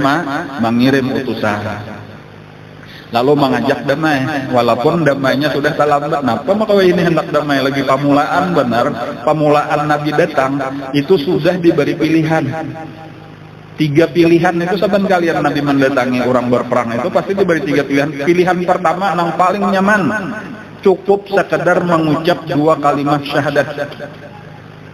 mengirim utusan. Lalu mengajak damai, walaupun damainya sudah talambat. Kenapa maka ini hendak damai lagi pemulaan benar? Pemulaan Nabi datang itu sudah diberi pilihan. 3 pilihan itu saban kalian Nabi mendatangi orang berperang itu pasti diberi 3 pilihan. Pilihan pertama yang paling nyaman, cukup sekedar mengucap 2 kalimat syahadat.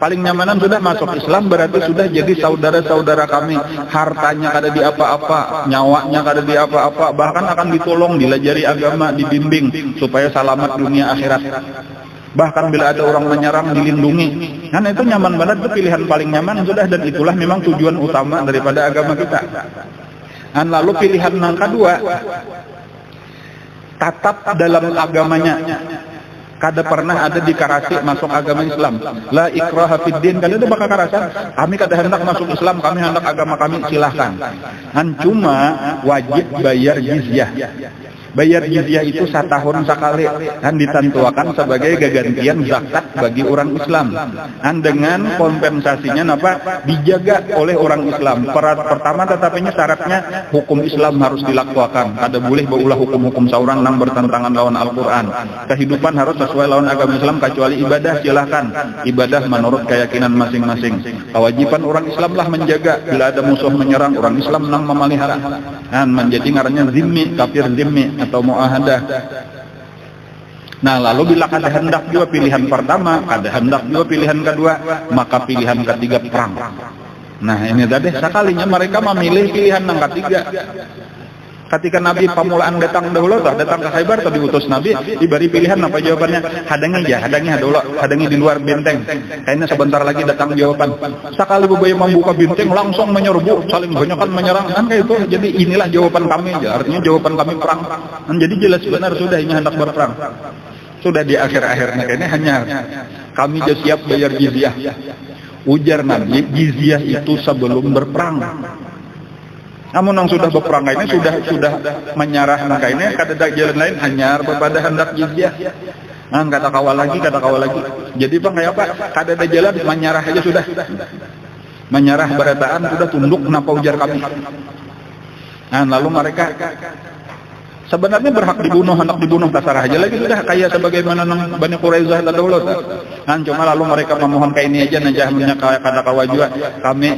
Paling nyamanan sudah masuk Islam berarti sudah jadi saudara-saudara kami, hartanya kada di apa-apa, nyawanya kada di apa-apa, bahkan akan ditolong, dilajari agama, dibimbing supaya selamat dunia akhirat. Bahkan bila ada orang menyerang dilindungi. Kan itu nyaman banget, itu pilihan paling nyaman sudah, dan itulah memang tujuan utama daripada agama kita. Dan lalu pilihan yang kedua, tatap dalam agamanya. Kada pernah ada dikarasi masuk agama Islam. La ikraha fid din, kada ada bakal karasan. Kami kada hendak masuk Islam, kami hendak agama kami, silahkan. Han cuma wajib bayar jizyah. Bayar jizyah itu 1 tahun sekali, dan ditentukan sebagai gantian zakat bagi orang Islam. Dan dengan kompensasinya apa? Dijaga oleh orang Islam. Pertama tetapinya syaratnya hukum Islam harus dilakukan. Kada boleh berulah hukum-hukum seorang yang bertentangan lawan Al-Quran. Kehidupan harus sesuai lawan agama Islam, kecuali ibadah silahkan. Ibadah menurut keyakinan masing-masing. Kewajiban orang Islam lah menjaga. Bila ada musuh menyerang, orang Islam nang memelihara. Dan menjadi ngarannya zimmi, kafir zimmi atau muahadah. Nah, lalu bila kada hendak juga pilihan pertama, kada hendak juga pilihan kedua, maka pilihan ketiga perang. Nah, ini tadi sekalinya mereka memilih pilihan yang ketiga. Ketika Nabi pemulaan datang dahulu, datang ke Khaybar, tadi diutus Nabi, diberi pilihan apa jawabannya? Hadangi di luar benteng. Kayaknya sebentar lagi datang jawaban. Sekali bubaya membuka benteng, langsung menyerbu, saling banyakan menyerang. Kan kayak itu. Jadi inilah jawaban kami, artinya jawaban kami perang. Dan jadi jelas benar sudah ini hendak berperang. Sudah di akhir-akhirnya kayaknya hanya kami sudah siap bayar jizyah. Ujar Nabi, jizyah itu sebelum berperang. Namun yang sudah berperang ini sudah menyerah, maka ini kada ada jalan lain hanya kepada hendak jizyah. Nah, kata kawal lagi. Jadi bang kayak apa? Kada ada jalan, menyerah aja sudah. Menyerah berataan sudah, tunduk kenapa ujar kami. Nah, lalu mereka sebenarnya berhak dibunuh, hendak dibunuh, tasarah aja lagi sudah, kayak sebagaimana Bani Quraisyah dahulu. Nah, cuma lalu mereka memohon kayak ini aja, najahnya kata kawajua, kami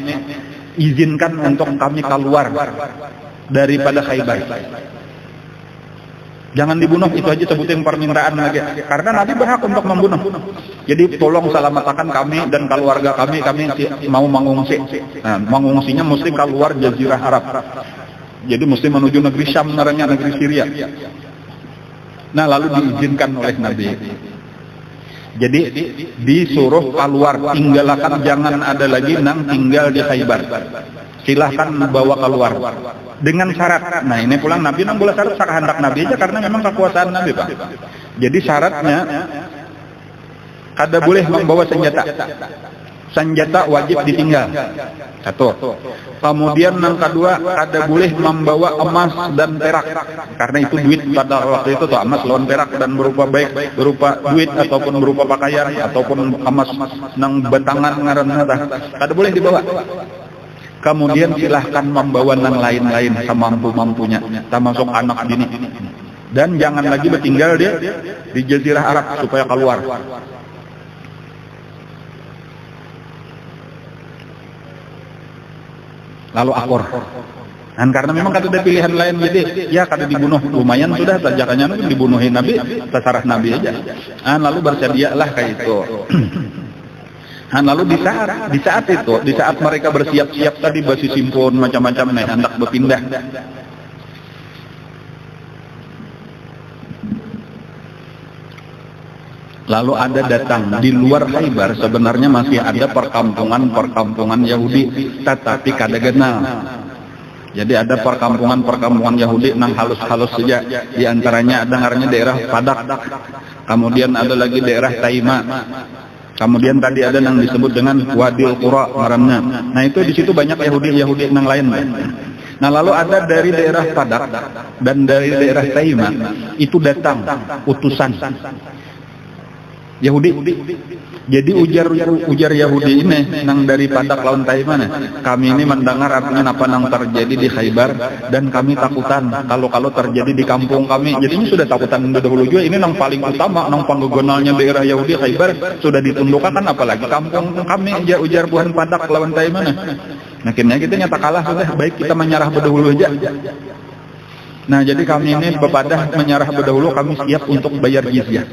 izinkan untuk kami keluar daripada Khaybar. Jangan dibunuh, itu aja sebutin permintaan lagi. Karena Nabi berhak untuk membunuh. Jadi tolong selamatkan kami dan keluarga kami mau mengungsi. Nah, mengungsinya mesti keluar Jazirah Arab. Jadi mesti menuju negeri Syam, negeri Syria. Nah, lalu diizinkan oleh Nabi. Jadi disuruh keluar, tinggalkan, jangan ada lagi nang tinggal di Khaybar. Silahkan bawa keluar dengan syarat. Nah, ini pulang Nabi nang boleh syarat hendak Nabi aja karena memang kekuasaan Nabi, Pak. Jadi syaratnya kada boleh membawa senjata. Senjata wajib ditinggal. Satu. Kemudian yang kedua, kada boleh membawa emas dan perak. Karena itu duit pada waktu itu tuh emas lawan perak dan berupa baik berupa duit ataupun berupa pakaian ataupun emas nang batangan ngaranna tah. Kada boleh dibawa. Kemudian silahkan membawa nang lain-lain semampu-mampunya, termasuk anak bini. Dan jangan lagi bertinggal dia di Jazirah Arab supaya keluar. Lalu akor. Dan karena memang kada ada pilihan lain, jadi ya kada dibunuh, lumayan sudah tajakannya dibunuhin Nabi, terserah Nabi aja. Dan lalu bersedialah kayak itu. Dan lalu di saat mereka bersiap-siap tadi basi simpon macam-macam nih hendak berpindah. Lalu ada datang di luar Khaybar, sebenarnya masih ada perkampungan Yahudi, tetapi kada kenal. Jadi ada perkampungan Yahudi nang halus-halus saja. Di antaranya ada ngarannya daerah Padak. Kemudian ada lagi daerah Taima. Kemudian tadi ada yang disebut dengan Wadil Qura ngarannya. Nah itu di situ banyak Yahudi nang lain. Nah lalu ada dari daerah Padak dan dari daerah Taima itu datang utusan Yahudi. Jadi ujar Yahudi ini nang dari Padak lawan Taima, kami ini mendengar artinya apa nang terjadi di Khaybar dan kami takutan kalau terjadi di kampung kami. Jadi ini sudah takutan dahulu juga, ini nang paling utama nang panggogonalnya daerah Yahudi Khaybar sudah ditundukkan, apalagi kampung kami ujar buhan Padak lawan Taima. Nah akhirnya kita nyata kalah sudah, baik kita menyerah berdahulu aja. Nah jadi kami ini bepadah menyerah berdahulu, kami siap untuk bayar jizyah.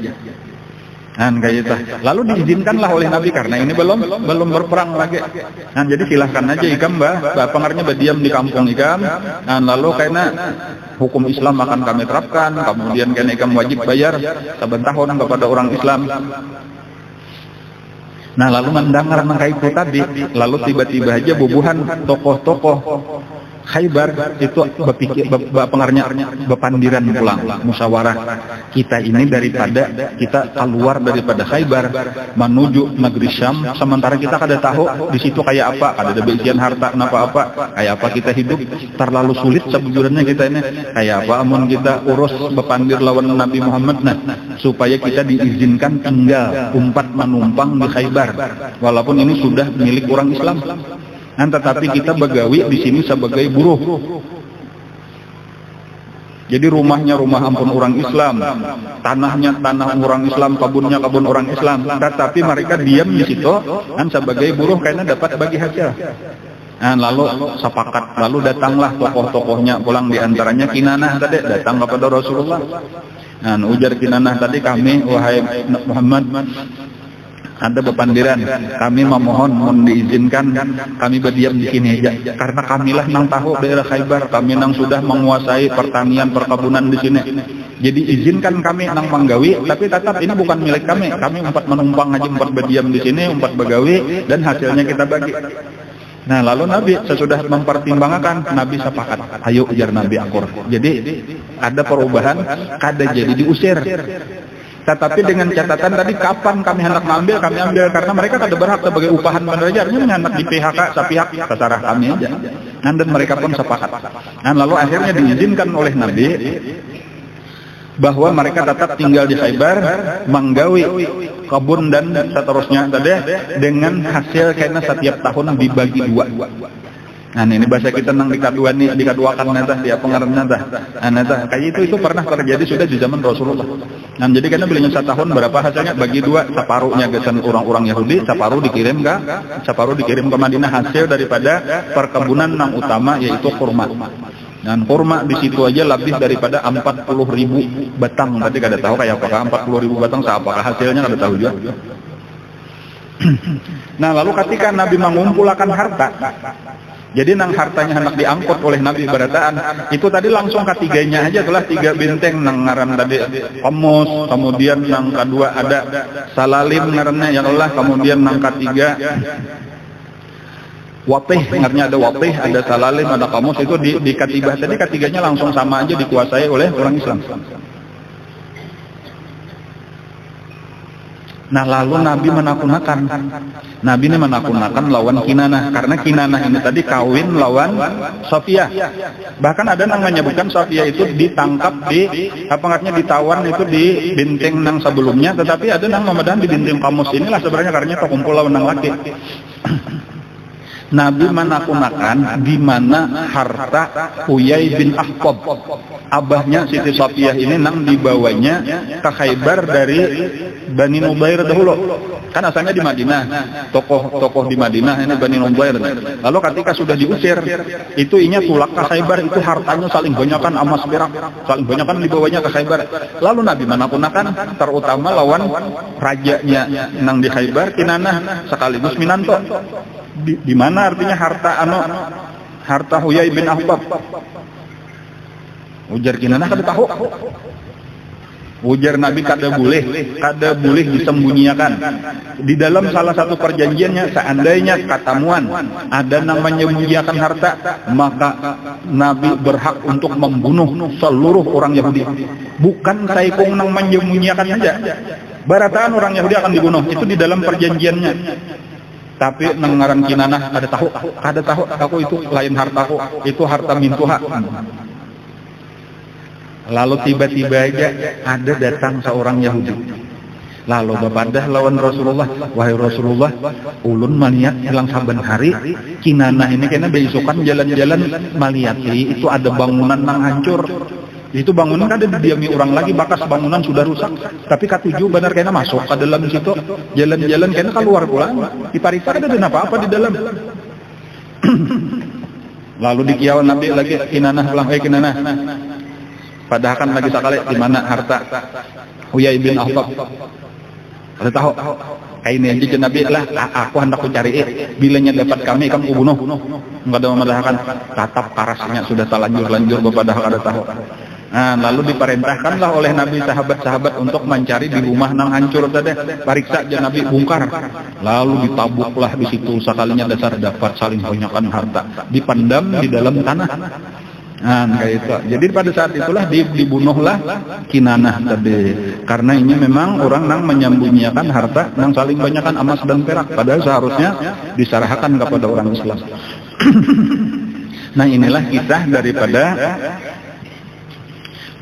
Kayak itu. Lalu diizinkanlah oleh Nabi karena ini belum berperang lagi. Jadi silahkan aja ikam pengarnya berdiam di kampung ikam. Lalu karena hukum Islam akan kami terapkan, kemudian karena ikam wajib bayar saben tahun kepada orang Islam. Nah lalu mendengar kayak itu tadi, lalu tiba-tiba aja bubuhan tokoh-tokoh Khaybar itu berpikir pengarnya bepandiran pulang musyawarah, kita ini daripada kita keluar daripada Khaybar menuju negeri Syam, sementara kita kada tahu di situ kayak apa, kada ada bagian harta apa kayak apa kita hidup, terlalu sulit sebujurnya kita ini kayak apa amun kita urus bepandir lawan Nabi Muhammad. Nah supaya kita diizinkan tinggal menumpang di Khaybar walaupun ini sudah milik orang Islam. Tetapi kita begawi di sini sebagai buruh. Jadi rumahnya rumah ampun orang Islam, tanahnya tanah orang Islam, kebunnya kebun orang Islam. Tetapi mereka diam di situ sebagai buruh karena dapat bagi hasil. Lalu sepakat, lalu datanglah tokoh-tokohnya pulang, diantaranya Kinanah tadi datang kepada Rasulullah. Ujar Kinanah tadi, kami wahai Muhammad ada bepandiran, kami memohon diizinkan kami berdiam di sini aja karena kamilah nang tahu daerah Khaybar, kami nang sudah menguasai pertanian perkebunan di sini. Jadi izinkan kami nang menggawi, tapi tetap ini bukan milik kami umpat menumpang aja, umpat berdiam di sini, umpat begawi dan hasilnya kita bagi. Nah lalu Nabi sesudah mempertimbangkan, Nabi sepakat, ayo ujar Nabi akur. Jadi ada perubahan, kada jadi diusir. Tetapi dengan catatan tadi, kapan kami hendak mengambil, kami ambil karena mereka kada berhak sebagai upahan penerjarnya hendak di PHK sepihak, terserah kami aja. Dan mereka pun sepakat. Lalu akhirnya diizinkan oleh Nabi bahwa mereka tetap tinggal di Khaybar, menggawi kebun dan seterusnya tadi, dengan hasil karena setiap tahun dibagi dua. Ini bahasa kita nang dikaduakan nata dia pengarangnya nata kayak itu pernah terjadi sudah di zaman Rasulullah. Jadi karena belinya setahun berapa hasilnya bagi dua, separuhnya gesan orang-orang Yahudi, separuh dikirim ke Madinah, hasil daripada perkebunan yang utama yaitu kurma. Dan kurma di situ aja lebih daripada 40.000 batang. Tadi kada tahu kayak apakah 40.000 batang apakah hasilnya kada tahu juga. Lalu ketika Nabi mengumpulkan harta, jadi nang hartanya hendak diangkut oleh Nabi berataan, itu tadi langsung ketiganya aja telah 3 benteng nang ngaran tadi Qamus, kemudian nang kedua ada Salalim ngarannya yang Allah, kemudian nang ketiga Watih, ngarannya ada Watih, ada Salalim, ada Qamus, itu di Katibah tadi ketiganya langsung sama aja dikuasai oleh orang Islam. Nah lalu Nabi menakut-nakan. Nabi ini menakut-nakan lawan Kinanah, karena Kinanah ini tadi kawin lawan Sofiyah. Bahkan ada yang menyebutkan Sofiyah itu ditangkap di apa artinya ditawan itu di benteng nang sebelumnya, tetapi ada yang memadahan di benteng Kamus inilah sebenarnya karena kumpul lawan nang laki. Nabi menakut-nakan di mana harta Huyai bin Akhtab, abahnya Siti Sofiyah ini nang dibawanya ke Khaybar dari Bani Nubair dahulu. Kan asalnya di Madinah, tokoh di Madinah ini Bani Nubair. Lalu ketika sudah diusir, itu inya tulak ke Khaybar, itu hartanya saling banyakan emas perak, saling banyakan dibawanya ke Khaybar. Lalu Nabi menakut-nakan terutama lawan rajanya nang di Khaybar, Kinanah sekaligus Minanto. Di mana artinya harta Huyai bin Akhtab. Ujar Kinanah kada tahu. Ujar Nabi kada boleh disembunyikan. Di dalam salah satu perjanjiannya, seandainya katamuan ada yang menyembunyikan harta, maka Nabi berhak untuk membunuh seluruh orang Yahudi. Bukan saikung nang menyembunyikan saja. Barataan orang Yahudi akan dibunuh, itu di dalam perjanjiannya. Tapi nengaran Kinanah kada tahu aku itu lain hartaku, itu harta mintuha. Lalu tiba-tiba aja ada datang seorang Yahudi. Lalu bapadah lawan Rasulullah, wahai Rasulullah, ulun malihat hilang saben hari Kinanah ini kena beisukan jalan-jalan maliati itu ada bangunan nang hancur. Itu bangunan kan ada didiami orang lagi, bakas bangunan sudah rusak. Tapi katuju benar kena masuk ke dalam situ, jalan-jalan kena keluar pulang. Dipariksa ada apa-apa di dalam. Lalu dikiawan Nabi lagi Kinanah pulang, Kinanah. Padahal kan lagi sekali di mana harta Huyai bin Akhtab. Ada tahu? Kayak ini aja Nabi lah, aku hendak cari bilanya dapat kami kamu bunuh. Enggak ada memadahakan tatap karasnya sudah terlanjur kepada ada tahu. Nah, lalu diperintahkanlah oleh Nabi sahabat-sahabat untuk mencari di rumah nang hancur tadi. Pariksa aja Nabi bongkar. Lalu ditabuklah di situ sekalinya dasar dapat saling banyakkan harta. Dipendam di dalam tanah. Nah, kayak itu. Jadi pada saat itulah dibunuhlah Kinanah tadi. Karena ini memang orang nang menyembunyikan harta nang saling banyakkan emas dan perak. Padahal seharusnya diserahkan kepada orang Islam. Nah, inilah kisah daripada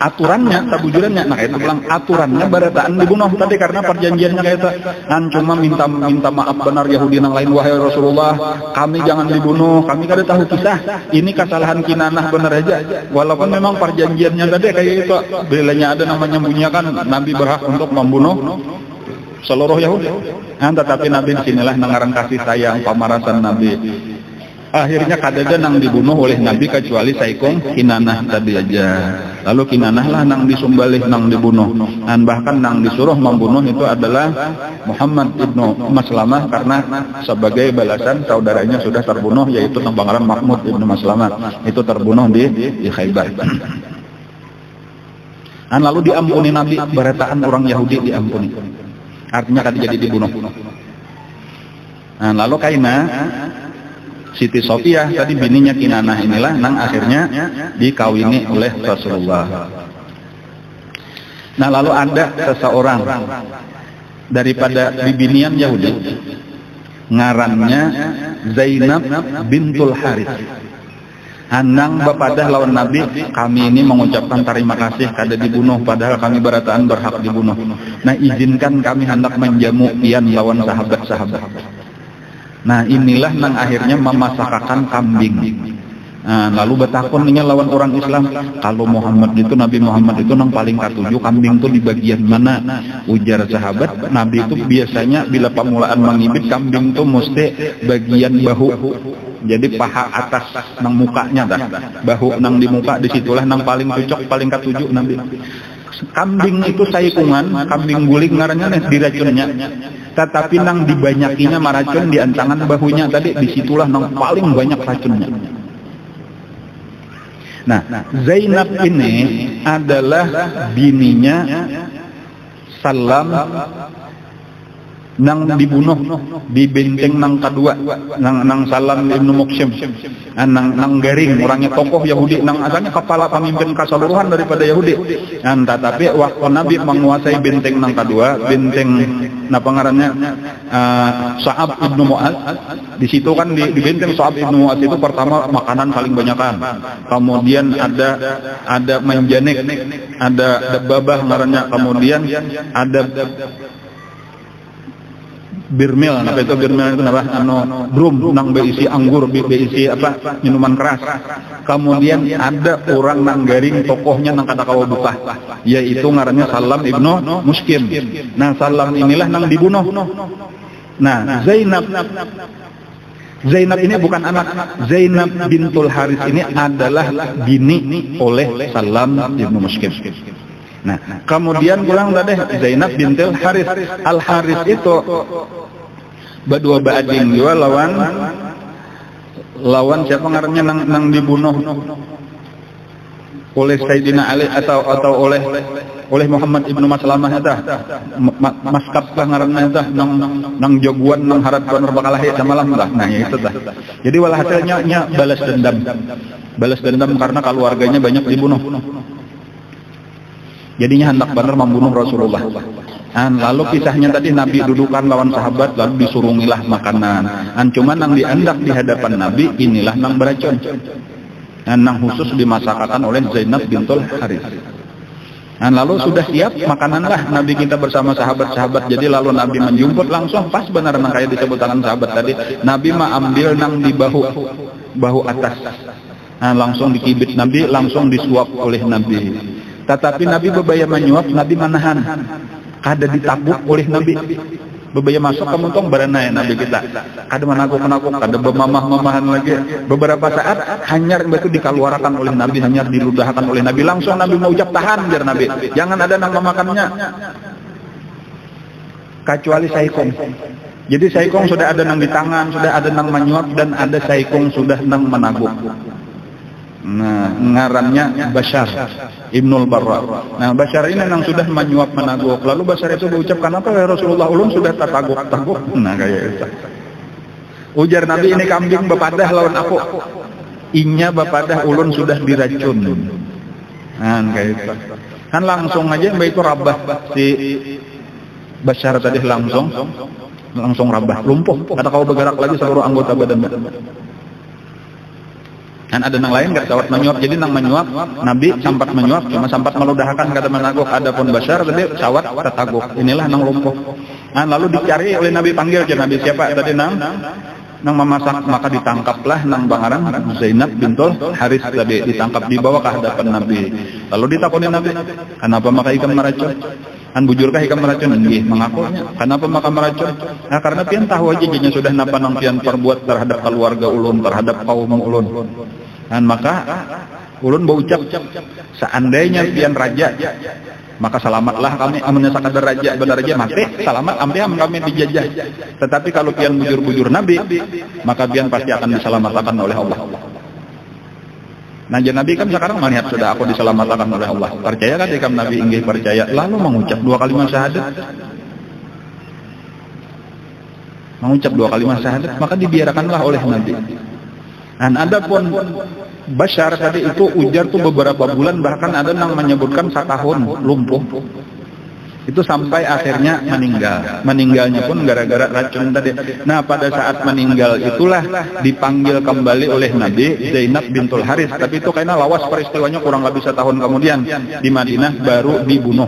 aturannya, tabujurannya. Nah itu bilang aturannya barataan dibunuh tadi karena perjanjiannya kayak itu. Kan cuma minta maaf benar Yahudi yang lain, wahai Rasulullah, kami jangan dibunuh, kami kada tahu kisah. Ini kesalahan Kinanah benar aja. Walaupun memang perjanjiannya tadi kayak itu, bilanya ada namanya bunyikan Nabi berhak untuk membunuh seluruh Yahudi. Nah, tetapi Nabi disinilah nangaran kasih sayang pamarasan Nabi. Akhirnya kadada nang dibunuh oleh Nabi kecuali saikung Kinanah tadi aja. Lalu Kinanah lah nang disumbalih nang dibunuh. Dan bahkan nang disuruh membunuh itu adalah Muhammad ibnu Maslamah karena sebagai balasan saudaranya sudah terbunuh yaitu Bangkaran Mahmud ibnu Maslamah itu terbunuh di Khaybar. Dan lalu diampuni Nabi, barataan orang Yahudi diampuni. Artinya kan jadi dibunuh. Nah, lalu kaina Siti Sofiyah tadi bininya Kinanah inilah nang akhirnya dikawini oleh Rasulullah. Nah lalu ada seseorang daripada bibinian Yahudi ngarannya Zainab bintul Harith. Hanang bapadah lawan Nabi, kami ini mengucapkan terima kasih kada dibunuh padahal kami barataan berhak dibunuh. Nah izinkan kami hendak menjamu pian lawan sahabat-sahabat. Nah inilah nang akhirnya memasakkan kambing. Nah, lalu betakunnya lawan orang Islam, kalau Muhammad itu Nabi Muhammad itu nang paling katuju kambing itu di bagian mana? Ujar sahabat, Nabi itu biasanya bila pemulaan mengibit kambing itu mesti bagian bahu. Jadi paha atas nang mukanya dah. Bahu nang di muka disitulah nang paling cocok paling katuju Nabi. Kambing itu saikungan, kambing guling ngarannya diracunnya. Tetapi nang dibanyakinya maracun di antangan bahunya tadi, disitulah nang paling banyak racunnya. Nah, Zainab ini adalah bininya Salam nang dibunuh di benteng nang kedua nang Salam Ibnu Muqsim, nang garing orangnya tokoh Yahudi, nang asalnya kepala pemimpin keseluruhan daripada Yahudi. Tetapi waktu Nabi menguasai benteng nang kedua, benteng ngarannya Sa'ab Ibnu Mu'adz, di situ kan di benteng Sa'ab Ibnu Mu'adz itu pertama makanan paling banyakan, kemudian ada menjanik, ada dababah ngarannya, kemudian ada birmil, apa itu birmil itu apa? Drum nang berisi anggur, berisi apa? Minuman keras. Kemudian ada orang nang garing tokohnya nang kata kawa buka, yaitu ngarannya Salam Ibnu Muqsim. Nah, Salam inilah nang dibunuh. Nah, Zainab ini bukan anak. Zainab bintul Haris ini adalah bini oleh Salam Ibnu Muqsim. Nah, kemudian pulang tadi Zainab bintul Haris. Al Haris itu berdua bading juga lawan siapa ngarannya nang dibunuh oleh Sayyidina Ali atau oleh Muhammad ibnu Maslamah eta maskap lah ngaranna eta nang jagoan nang harap bener bakal lahir samalam tah. Nah itu tah. Jadi walhasilnya balas dendam karena keluarganya banyak dibunuh. Jadinya hendak benar membunuh Rasulullah. Lalu kisahnya tadi Nabi dudukan lawan sahabat, lalu disuruhilah makanan. Cuman nang diandak di hadapan Nabi inilah nang beracun. Nang khusus dimasakkan oleh Zainab bintul Haris. Lalu sudah siap makanan lah Nabi kita bersama sahabat-sahabat. Jadi lalu Nabi menjemput langsung pas benar nang kayak disebutkan sahabat tadi. Nabi mah ambil nang di bahu atas. Langsung dikibit Nabi, langsung disuap oleh Nabi. Tetapi Nabi bebaya menyuap, Nabi menahan. Kada ditabuk oleh Nabi. Bebaya masuk ke muntong berenai Nabi kita. Kada menakuk-nakuk, kada bermamah-mamahan lagi. Beberapa saat hanyar itu dikeluarkan oleh Nabi, hanyar diludahkan oleh Nabi. Langsung Nabi mau ucap tahan biar Nabi. Jangan ada nang memakannya. Kecuali saikong. Jadi saikong sudah ada nang di tangan, sudah ada nang menyuap, dan ada saikong sudah nang menaguk. Nah, ngarannya Bashar Ibnul Barra. Nah, Bashar ini yang sudah menyuap menaguk. Lalu Bashar itu berucap, kenapa ya Rasulullah ulun sudah tertaguk-taguk? Nah, kayak itu. Ujar Nabi, ini kambing bepadah lawan aku. Inya bepadah ulun sudah diracun. Nah, kayak itu. Kan langsung aja Mbak itu rabah si Bashar tadi langsung rabah, lumpuh. Kata kau bergerak lagi seluruh anggota badan. Dan ada nang lain gak sawat menyuap. Jadi nang menyuap Nabi sempat menyuap, cuma sempat meludahkan kata menaguk. Adapun Bashar tadi sawat tertaguk. Inilah nang lumpuh. Lalu dicari oleh Nabi, panggil ke Nabi siapa tadi nang memasak, maka ditangkaplah nang bangaran Zainab bintul Haris tadi, ditangkap dibawa ke hadapan Nabi. Lalu ditakoni Nabi, kenapa maka ikam meracun? Bujurkah ikam meracun? Nggih, mengakunya. Kenapa maka meracun? Nah, karena pian tahu aja jadinya sudah napa nang pian perbuat terhadap keluarga ulun, terhadap kaum ulun. Dan maka ulun berucap, seandainya pian raja, maka selamatlah kami. Amunnya sakadar raja benar raja mati, selamat ampiam kami dijajah. Tetapi kalau pian bujur-bujur Nabi, maka pian pasti akan diselamatkan oleh Allah. Nah, Nabi kan sekarang melihat sudah aku diselamatkan oleh Allah. Percaya kan jika Nabi inggih percaya, lalu mengucap 2 kalimat syahadat. Mengucap 2 kalimat syahadat, maka dibiarkanlah oleh Nabi. Dan adapun Bashar tadi itu ujar tuh beberapa bulan, bahkan ada yang menyebutkan 1 tahun lumpuh. Itu sampai akhirnya meninggal. Meninggalnya pun gara-gara racun tadi. Nah, pada saat meninggal itulah dipanggil kembali oleh Nabi Zainab bintul Haris. Tapi itu karena lawas peristiwanya kurang lebih 1 tahun kemudian di Madinah baru dibunuh.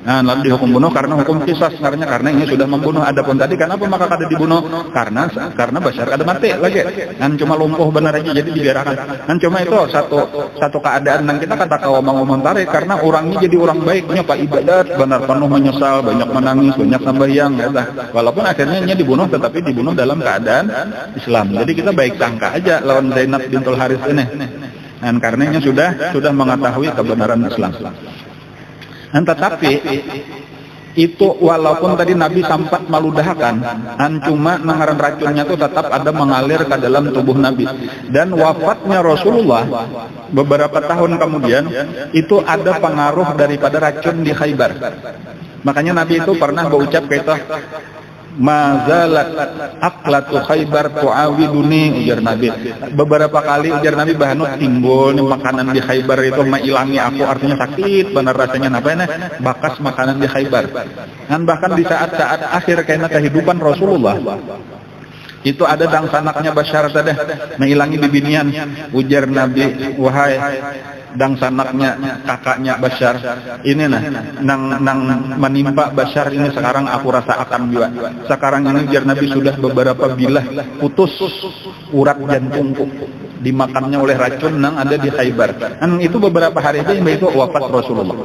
Nah, lalu dihukum bunuh karena hukum qisas, karena ini sudah membunuh. Adapun tadi kenapa maka kada dibunuh? Karena Bashar kada mati lagi. Dan cuma lumpuh benar aja, jadi dibiarkan. Dan cuma itu satu keadaan yang kita kata kawa mengomentari, karena orangnya jadi orang baiknya Pak ibadat, benar penuh menyesal, banyak menangis, banyak sembahyang, ya. Walaupun akhirnya dibunuh, tetapi dibunuh dalam keadaan Islam. Jadi kita baik sangka aja lawan Zainab bintul Haris ini. Dan karenanya sudah mengetahui kebenaran Islam. Tetapi itu walaupun tadi Nabi sempat meludahkan, cuma nangaran racunnya itu tetap ada mengalir ke dalam tubuh Nabi. Dan wafatnya Rasulullah beberapa tahun kemudian itu ada pengaruh daripada racun di Khaybar. Makanya Nabi itu pernah berucap kata mazalat aklatu Khaybar tuawiduni, ujar Nabi. Beberapa kali ujar Nabi bahanut timbul makanan di Khaybar itu mailangi aku, artinya sakit benar rasanya bakas makanan di Khaybar. Dan bahkan di saat-saat akhir karena kehidupan Rasulullah itu ada dangsanaknya Bashar tadi menghilangi bibinian, ujar Nabi, wahai dangsanaknya kakaknya Bashar ini nang menimpa Bashar ini sekarang aku rasakan juga. Sekarang ini ujar Nabi sudah beberapa bilah putus urat jantungku dimakannya oleh racun yang ada di Khaybar. Dan itu beberapa hari aja yang itu wafat Rasulullah.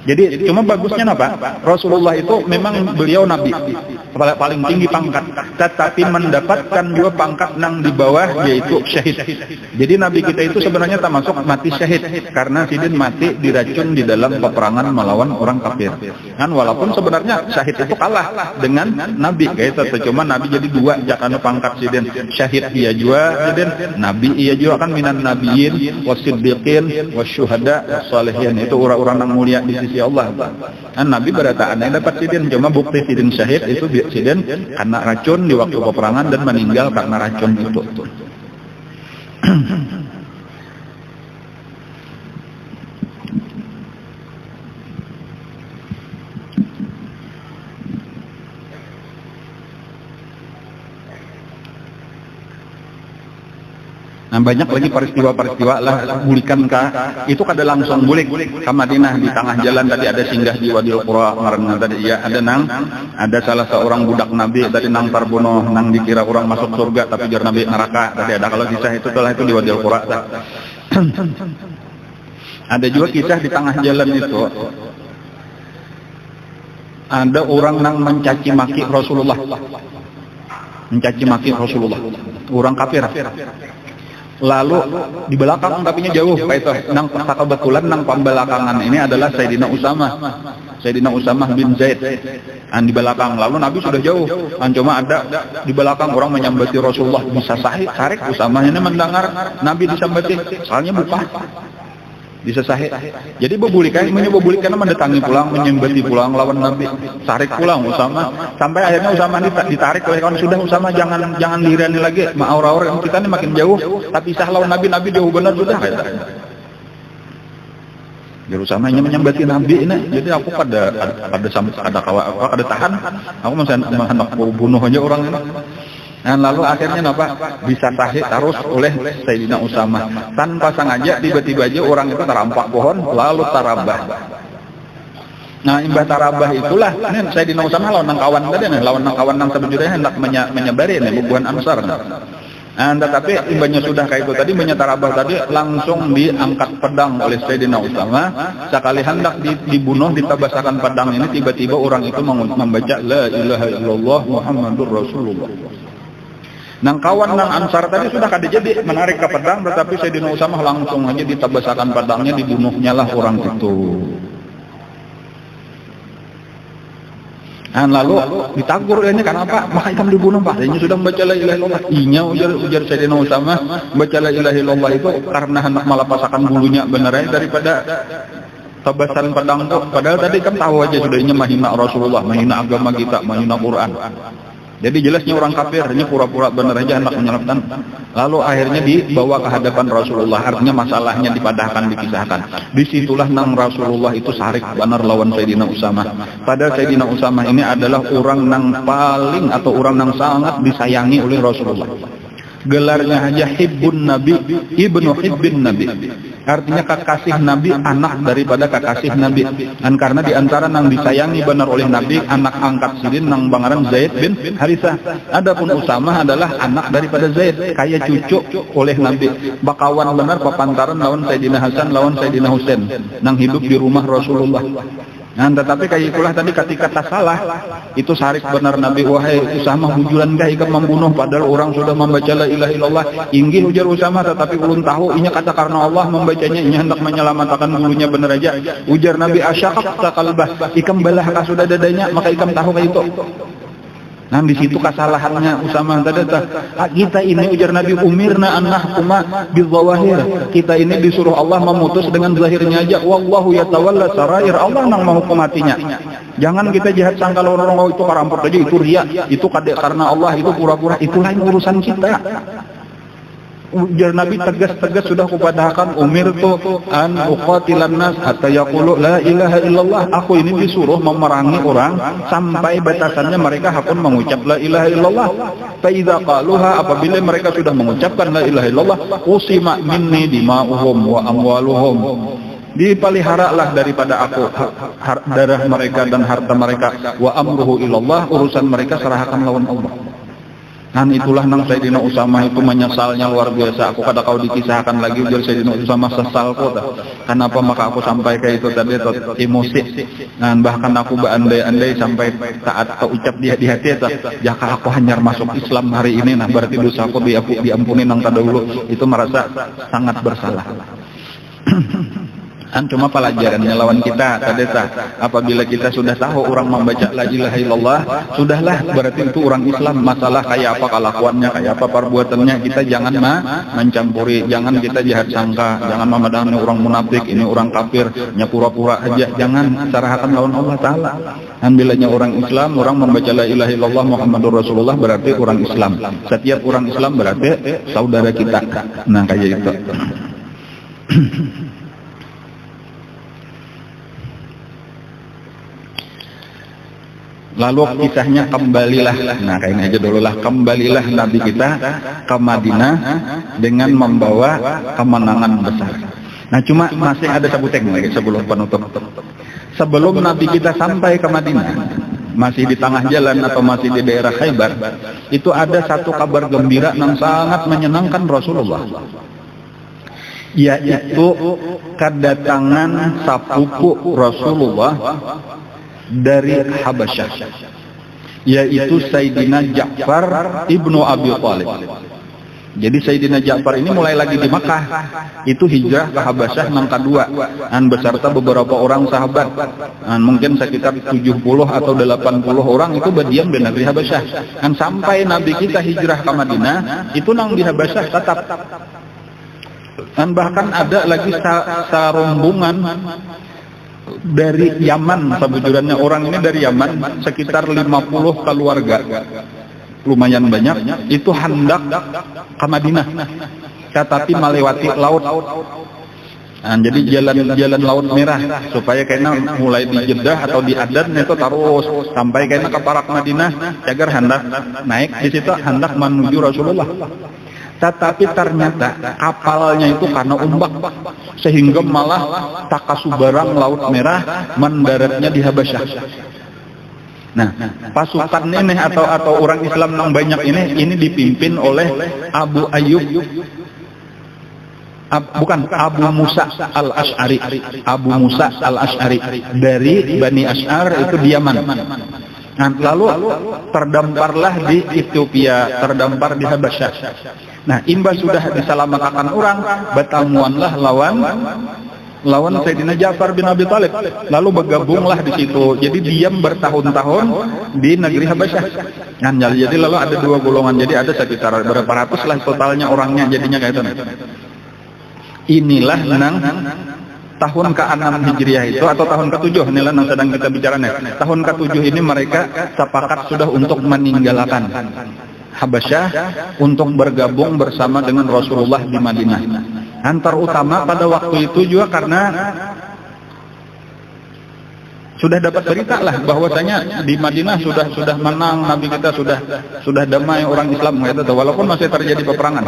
Jadi cuma bagusnya apa? Rasulullah itu memang beliau nabi paling tinggi pangkat, tetapi mendapatkan juga pangkat yang di bawah yaitu syahid. Jadi nabi kita itu sebenarnya termasuk mati syahid karena sidin mati diracun di dalam peperangan melawan orang kafir. Kan walaupun sebenarnya syahid itu kalah dengan nabi gitu, cuma nabi jadi dua jangan pangkat sidin. Syahid iya juga sidin, nabi iya juga kan minan nabiyyin wasiddiqin wasyuhada wassalihin, itu orang-orang yang mulia di sisi Allah. Kan Nabi berataan yang dapat sidin, cuma bukti sidin syahid itu sidin karena racun di waktu peperangan dan meninggal karena racun itu. Nah banyak lagi peristiwa-peristiwa lah bulikan itu kada langsung bulik ke Madinah di tengah jalan tadi ada singgah di Wadil Qura karena tadi ya ada salah seorang budak Nabi tadi nang terbunuh nang dikira orang masuk surga tapi jar Nabi neraka tadi ada kalau kisah itu telah itu di Wadil Qura. Ada juga kisah di tengah jalan itu ada orang nang mencaci maki Rasulullah, orang kafir. Lalu di belakang tapinya jauh kayak itu nang kebetulan nang pembelakangan ini adalah Sayyidina Usamah bin Zaid di belakang. Lalu Nabi sudah jauh cuma ada di belakang orang menyambati Rasulullah, bisa sarik Usamah ini mendengar Nabi disambati soalnya buka bisa sahih. Jadi bebulikan mendatangi pulang, menyembati pulang lawan Nabi, tarik pulang Usamah sampai akhirnya Usamah ditarik oleh kawan, sudah Usamah jangan dirani lagi, aura-aura kita ini makin jauh, tapi sah lawan Nabi jauh benar sudah kayak. Jadi Usamah hanya menyembati Nabi ini, jadi aku pada tahan, aku masih hendak bunuh aja orang ini. Dan lalu akhirnya bisa sahih terus oleh Sayyidina Usamah tanpa sengaja tiba-tiba aja orang itu terampak pohon lalu tarabah. Nah imbah tarabah itulah ini Sayyidina Usamah lawan nang kawan tadi lawan nang kawan nang sebujurnya hendak menyebari bubuhan Ansar. Nah, tetapi imbahnya sudah kayak itu tadi menyetarabah tadi langsung diangkat pedang oleh Sayyidina Usamah. Sekali hendak dibunuh ditabasakan pedang ini tiba-tiba orang itu membaca la ilaha illallah Muhammadur Rasulullah. Nang kawan nang Ansar tadi sudah kada jadi menarik ke pedang, tetapi Sayyidina Usamah langsung aja ditabasakan pedangnya, dibunuhnya lah orang itu. Dan lalu ditagur ini kenapa? Maka kamu dibunuh Pak. Ini sudah membaca la ilaha illallah. Inya ujar Sayyidina Usamah membaca la ilaha illallah itu karena hendak malapasakan bulunya beneran daripada tabasan pedang itu. Padahal tadi kan tahu aja sudah ini menghina Rasulullah, menghina agama kita, menghina Quran. Jadi jelasnya orang kafir, hanya pura-pura benar aja hendak menyelamatkan. Lalu akhirnya dibawa ke hadapan Rasulullah. Artinya masalahnya dipadahkan, dipisahkan. Disitulah nang Rasulullah itu sarik benar lawan Sayyidina Usamah. Padahal Sayyidina Usamah ini adalah orang nang paling atau orang nang sangat disayangi oleh Rasulullah. Gelarnya aja Hibbun Nabi, Ibnu Hibbin Nabi. Artinya kekasih Nabi, anak daripada kekasih Nabi. Dan karena diantara nang disayangi benar oleh Nabi, anak angkat sidin nang bangaran Zaid bin Harithah. Adapun Usamah adalah anak daripada Zaid, kayak cucu oleh Nabi. Bakawan benar papantaran lawan Sayyidina Hasan, lawan Sayyidina Husain, nang hidup di rumah Rasulullah. Nah, tetapi kayak itulah tadi ketika tak salah itu sarik benar Nabi, wahai Usamah hujuran kah ikam membunuh padahal orang sudah membaca la ilaha illallah. Inggih ujar Usamah, tetapi ulun tahu inya kata karena Allah membacanya, inya hendak menyelamatkan bulunya benar aja. Ujar Nabi, asyaqaqta qalbah, ikam belah ka sudah dadanya maka ikam tahu kayak itu. Nah di situ kesalahannya Usamah tadi. Kita ini ujar Nabi umirna an nahkuma bidzawahir. Kita ini disuruh Allah memutus dengan zahirnya aja. Wallahu yatawalla sarair. Allah nang menghukum hatinya. Jangan kita jahat sangka orang itu karampot aja, itu riya, itu karena Allah, itu pura-pura, itu lain urusan kita. Ujar Nabi tegas-tegas sudah kupadahkan umirtu an uqatilan nas hatta yaqulu la ilaha illallah. Aku ini disuruh memerangi orang sampai batasannya mereka hakun mengucap la ilaha illallah. Fa idza qaluha, apabila mereka sudah mengucapkan la ilaha illallah, usima minni dima'uhum wa amwaluhum. Dipeliharalah daripada aku darah mereka dan harta mereka, wa amruhu ilallah, urusan mereka serahkan lawan Allah. Dan itulah nang Sayyidina Usamah itu menyesalnya luar biasa. Aku kada kau dikisahkan lagi ujar Sayyidina Usamah sesal kota. Kenapa maka aku sampai ke itu tadi emosi. Dan bahkan aku berandai-andai sampai taat kau ucap dia di hati itu. Jika aku hanya masuk Islam hari ini, nah berarti dosa aku diampuni nang tadahulu. Itu merasa sangat bersalah. Cuma pelajarannya lawan kita tadi apabila kita sudah tahu orang membaca la ilaha illallah, sudahlah berarti itu orang Islam. Masalah kayak apa kelakuannya, kayak apa perbuatannya, kita jangan mencampuri, jangan kita jahat sangka, jangan memandang orang munafik, ini orang kafir, pura-pura aja, jangan sarahkan lawan Allah Ta'ala. Dan bilanya orang Islam, orang membaca la ilaha illallah Muhammadur Rasulullah berarti orang Islam. Setiap orang Islam berarti saudara kita. Nah kayak itu. Lalu kisahnya kembalilah, nah kayaknya aja dulu lah, kembalilah Nabi kita ke Madinah dengan membawa kemenangan besar. Nah cuma masih ada sabuteng lagi sebelum penutup. Sebelum Nabi kita sampai ke Madinah, masih di tengah jalan atau masih di daerah Khaybar, itu ada satu kabar gembira yang sangat menyenangkan Rasulullah. Yaitu kedatangan sepupu Rasulullah dari Habasyah, yaitu Sayyidina Ja'far ibnu Abi Thalib. Jadi Sayyidina Ja'far ini mulai lagi di Makkah, itu hijrah ke Habasyah yang kedua, dan beserta beberapa orang sahabat, dan mungkin sekitar 70 atau 80 orang itu berdiam di negeri Habasyah. Dan sampai Nabi kita hijrah ke Madinah, itu nang di Habasyah tetap. Dan bahkan ada lagi sarombongan dari Yaman, sebujurannya orang ini dari Yaman, sekitar 50 keluarga, lumayan banyak, itu hendak ke Madinah, tetapi melewati laut. Nah, jadi jalan Laut Merah, supaya kena mulai di Jeddah atau di Adan itu terus sampai kena ke Parak Madinah, agar hendak naik di situ, hendak menuju Rasulullah. Tetapi ternyata kapalnya itu karena ombak, sehingga malah takasubarang Laut Merah mendaratnya di Habasyah. Nah, pasukan ini atau orang Islam yang banyak ini dipimpin oleh Abu Musa al-Ash'ari. Abu Musa al-Ash'ari dari Bani Ash'ar itu di Yaman. Nah, lalu terdamparlah di Ethiopia, terdampar di Habasyah. Nah, imbas sudah diselamatkan orang, bertamuanlah lawan Sayyidina Ja'far bin Abi Thalib. Lalu bergabunglah di situ. Jadi diam bertahun-tahun di negeri Habasyah. Nah, jadi lalu ada dua golongan. Jadi ada sekitar berapa ratus lah totalnya orangnya, jadinya kayak itu. Inilah nang tahun ke-6 Hijriah itu atau tahun ke-7, inilah yang sedang kita bicarakan. Tahun ke-7 ini mereka sepakat sudah untuk meninggalkan Habasyah untuk bergabung bersama dengan Rasulullah di Madinah. Antar utama pada waktu itu juga karena sudah dapat berita lah bahwasanya di Madinah sudah menang, Nabi kita sudah damai orang Islam gitu, walaupun masih terjadi peperangan.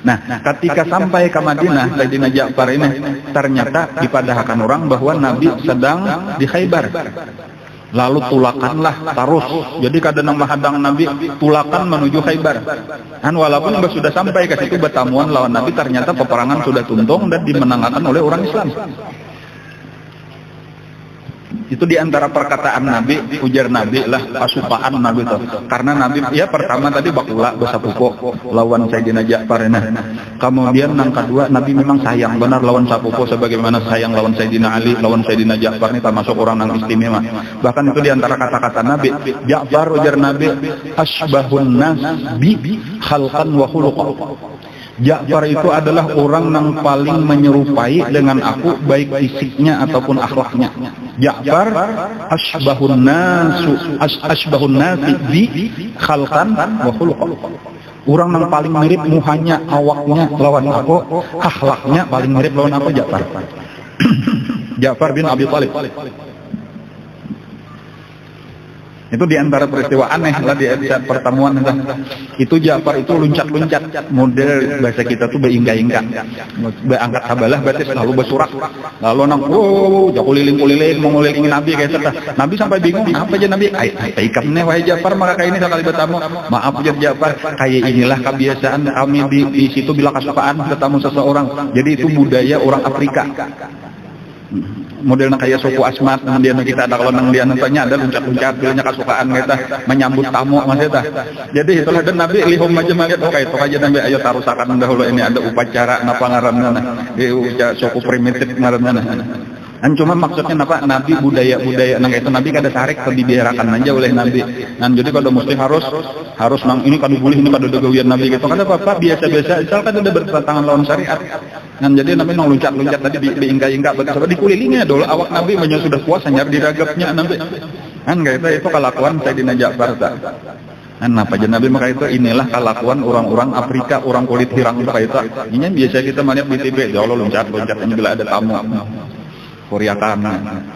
Nah, ketika sampai ke Madinah, Sayyidina Ja'far ini ternyata dipadahkan orang bahwa Nabi sedang di Khaybar. Lalu tulakanlah terus. Jadi kadang menghadang Nabi, tulakan menuju Khaybar. Dan walaupun sudah sampai ke situ bertamuan lawan Nabi, ternyata peperangan sudah tuntung dan dimenangkan oleh orang Islam. Itu diantara perkataan Nabi, ujar Nabi lah pasupaan Nabi itu. Karena Nabi ya pertama tadi bakula besapupo lawan Sayyidina Ja'far. Kemudian yang kedua Nabi memang sayang benar lawan sapupo sebagaimana sayang lawan Sayyidina Ali, lawan Sayyidina Ja'far ini termasuk orang yang istimewa. Bahkan itu diantara kata-kata Nabi, Ja'far ujar Nabi asbahun nas bi khalqan wa khuluqan. Ja'far itu adalah orang yang paling menyerupai dengan aku baik fisiknya ataupun akhlaknya. Ja'far asbahun nasi bi khalqan wa khuluqan. Orang yang paling mirip muhanya, awaknya lawan aku, akhlaknya paling mirip lawan aku Ja'far. Ja'far bin Abi Thalib. Itu diantara peristiwa aneh lah di pertemuan itu. Ja'far itu luncat-luncat, model bahasa kita tuh beingga-ingga, beangkat habalah berarti selalu bersurak, lalu nang jakuliling-kuliling mau ngulilingin Nabi kayak serta Nabi sampai bingung apa aja Nabi ikamnya wahai Ja'far maka kayak ini sekali bertamu maaf ujar Ja'far kayak inilah kebiasaan kami di situ bila kesukaan bertamu seseorang. Jadi itu budaya orang Afrika. Modelnya kayak suku Asmat, kemudian kita ada kalau nang dia nontonnya ada luncat-luncat, bilanya kesukaan kita menyambut tamu maksudnya. Jadi itulah dan Nabi lihum aja melihat oke itu aja Nabi ayo tarusakan dahulu ini ada upacara napa ngaranna di suku primitif ngaranna. Dan cuma maksudnya apa Nabi budaya-budaya nang itu Nabi kada tarik ke dibiarakan aja oleh Nabi. Dan jadi kalau muslim harus nang ini kada boleh ini kada degawian Nabi gitu. Kada apa-apa biasa-biasa asal kada ada bertentangan lawan syariat. Dan jadi Nabi nang luncat-luncat tadi diingka-ingka betul dikulilingnya dulu awak Nabi banyak sudah puas hanya diragapnya Nabi. Kan kayak itu kelakuan Sayyidina Ja'far tak. Kan apa aja Nabi maka itu inilah kelakuan orang-orang Afrika, orang kulit hirang itu kayak itu. Ini biasa kita melihat di TV, ya Allah luncat-luncat ini bila ada tamu. Korea kanan.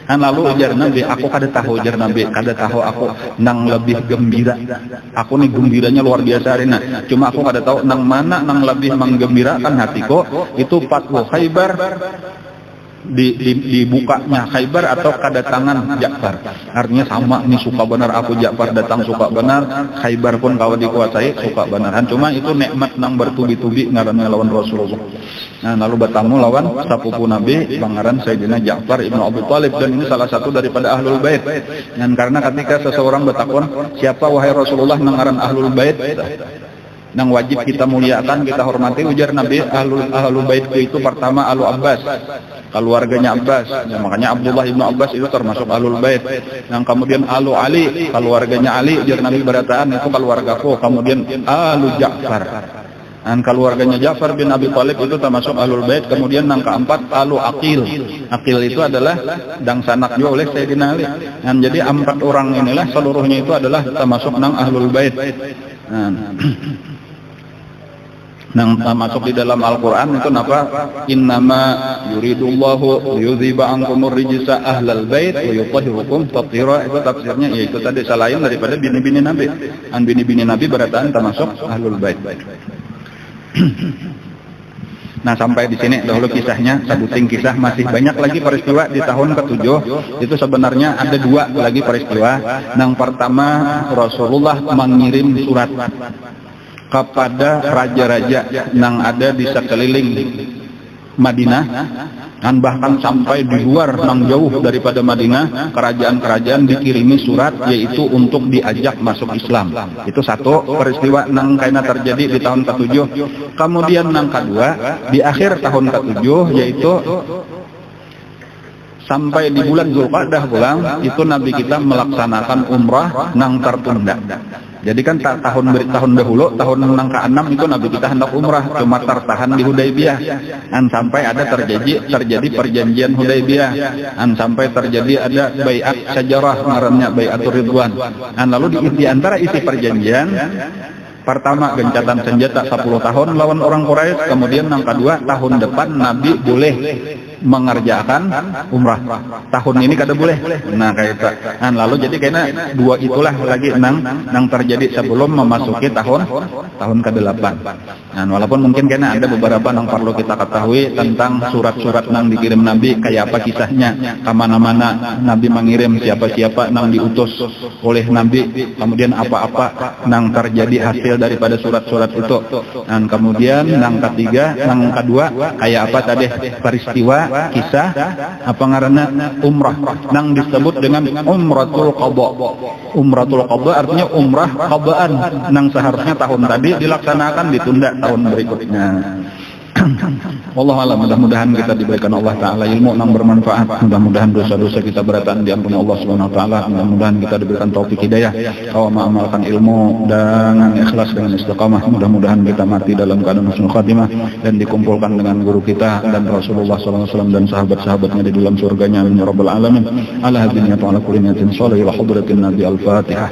Kan lalu ujar Nabi, aku kada tahu ujar Nabi, kada tahu aku nang lebih gembira. Aku nih gembiranya luar biasa Rina. Cuma aku kada tahu nang mana nang lebih menggembirakan hatiku itu Fathu Khaybar dibukanya Khaybar atau kedatangan Ja'far. Artinya sama ini suka benar aku Ja'far datang suka benar, Khaybar pun kalau dikuasai suka benaran. Cuma itu nikmat nang bertubi-tubi ngaranna lawan Rasulullah. Nah, lalu bertamu lawan sapupu Nabi pangaran Sayyidina Ja'far ibnu Abi Thalib dan ini salah satu daripada Ahlul Bait. Dan karena ketika seseorang bertakon, siapa wahai Rasulullah nang ngaran Ahlul Bait? Nang wajib kita muliakan, kita hormati ujar Nabi Ahlul Bait itu pertama Alu Abbas, keluarganya Abbas. Ya, makanya Abdullah ibnu Abbas itu termasuk Ahlul Bait. Yang kemudian Alu Ali, keluarganya Ali ujar Nabi berataan itu keluargaku. Kemudian Alu Ja'far. Dan keluarganya Ja'far bin Abi Thalib itu termasuk Ahlul Bait. Kemudian yang keempat Alu Aqil. Aqil itu adalah dang sanak juga oleh Sayyidina Ali. Dan jadi 4 orang inilah seluruhnya itu adalah termasuk nang Ahlul Bait. Nang masuk di dalam Al-Quran itu apa? Innama yuridullahu yudhiba ankumur rijsa ahlal bait wa yutahhirukum tathira. Itu tafsirnya yaitu tadi selain daripada bini-bini Nabi. An bini-bini Nabi berataan termasuk ahlul bait. Nah sampai di sini dahulu kisahnya, sebuting kisah masih banyak lagi peristiwa di tahun ke-7. Itu sebenarnya ada 2 lagi peristiwa. Yang pertama Rasulullah mengirim surat kepada raja-raja yang ada di sekeliling Madinah dan bahkan sampai di luar nang jauh daripada Madinah kerajaan-kerajaan dikirimi surat yaitu untuk diajak masuk Islam. Itu satu peristiwa nang kaina terjadi di tahun ke-7. Kemudian nang kedua di akhir tahun ke-7 yaitu sampai di bulan Zulqa'dah pulang itu Nabi kita melaksanakan umrah nang tertunda. Jadi kan tahun dahulu tahun nang ke-6 itu Nabi kita hendak umrah cuma tertahan di Hudaybiyah. Dan sampai ada terjadi perjanjian Hudaybiyah. Dan sampai terjadi ada baiat syajarah ngarannya baiatur ridwan. Dan lalu di antara isi perjanjian pertama gencatan senjata 10 tahun lawan orang Quraisy, kemudian yang kedua tahun depan Nabi boleh mengerjakan umrah. Tahun ini kada boleh. Nah kayak itu. Nah, lalu jadi kayaknya 2 itulah lagi nang terjadi sebelum memasuki tahun ke-8. Nah, walaupun mungkin kayaknya ada beberapa yang perlu kita ketahui tentang surat-surat nang dikirim Nabi kayak apa kisahnya, kemana-mana Nabi mengirim siapa-siapa nang diutus oleh Nabi, kemudian apa-apa nang terjadi hasil daripada surat-surat itu. Dan kemudian yang ketiga, yang kedua kayak apa tadi peristiwa kisah apa ngaranna umrah nang disebut dengan umratul qada. Umratul qada artinya umrah qadaan nang seharusnya tahun tadi dilaksanakan ditunda tahun berikutnya. Wallahu a'lam. Mudah-mudahan kita diberikan Allah Ta'ala ilmu yang bermanfaat. Mudah-mudahan dosa-dosa kita beratan diampuni Allah Subhanahu Wa Ta'ala. Mudah-mudahan kita diberikan taufik hidayah bahwa mengamalkan ilmu dengan ikhlas, dengan istiqamah. Mudah-mudahan kita mati dalam keadaan husnul khatimah dan dikumpulkan dengan guru kita dan Rasulullah SAW dan sahabat-sahabatnya di dalam surganya. Amin ya rabbal alamin. Ala hadhihi wa ala kulli niyatin shalih wa hadratin nabi al-Fatihah.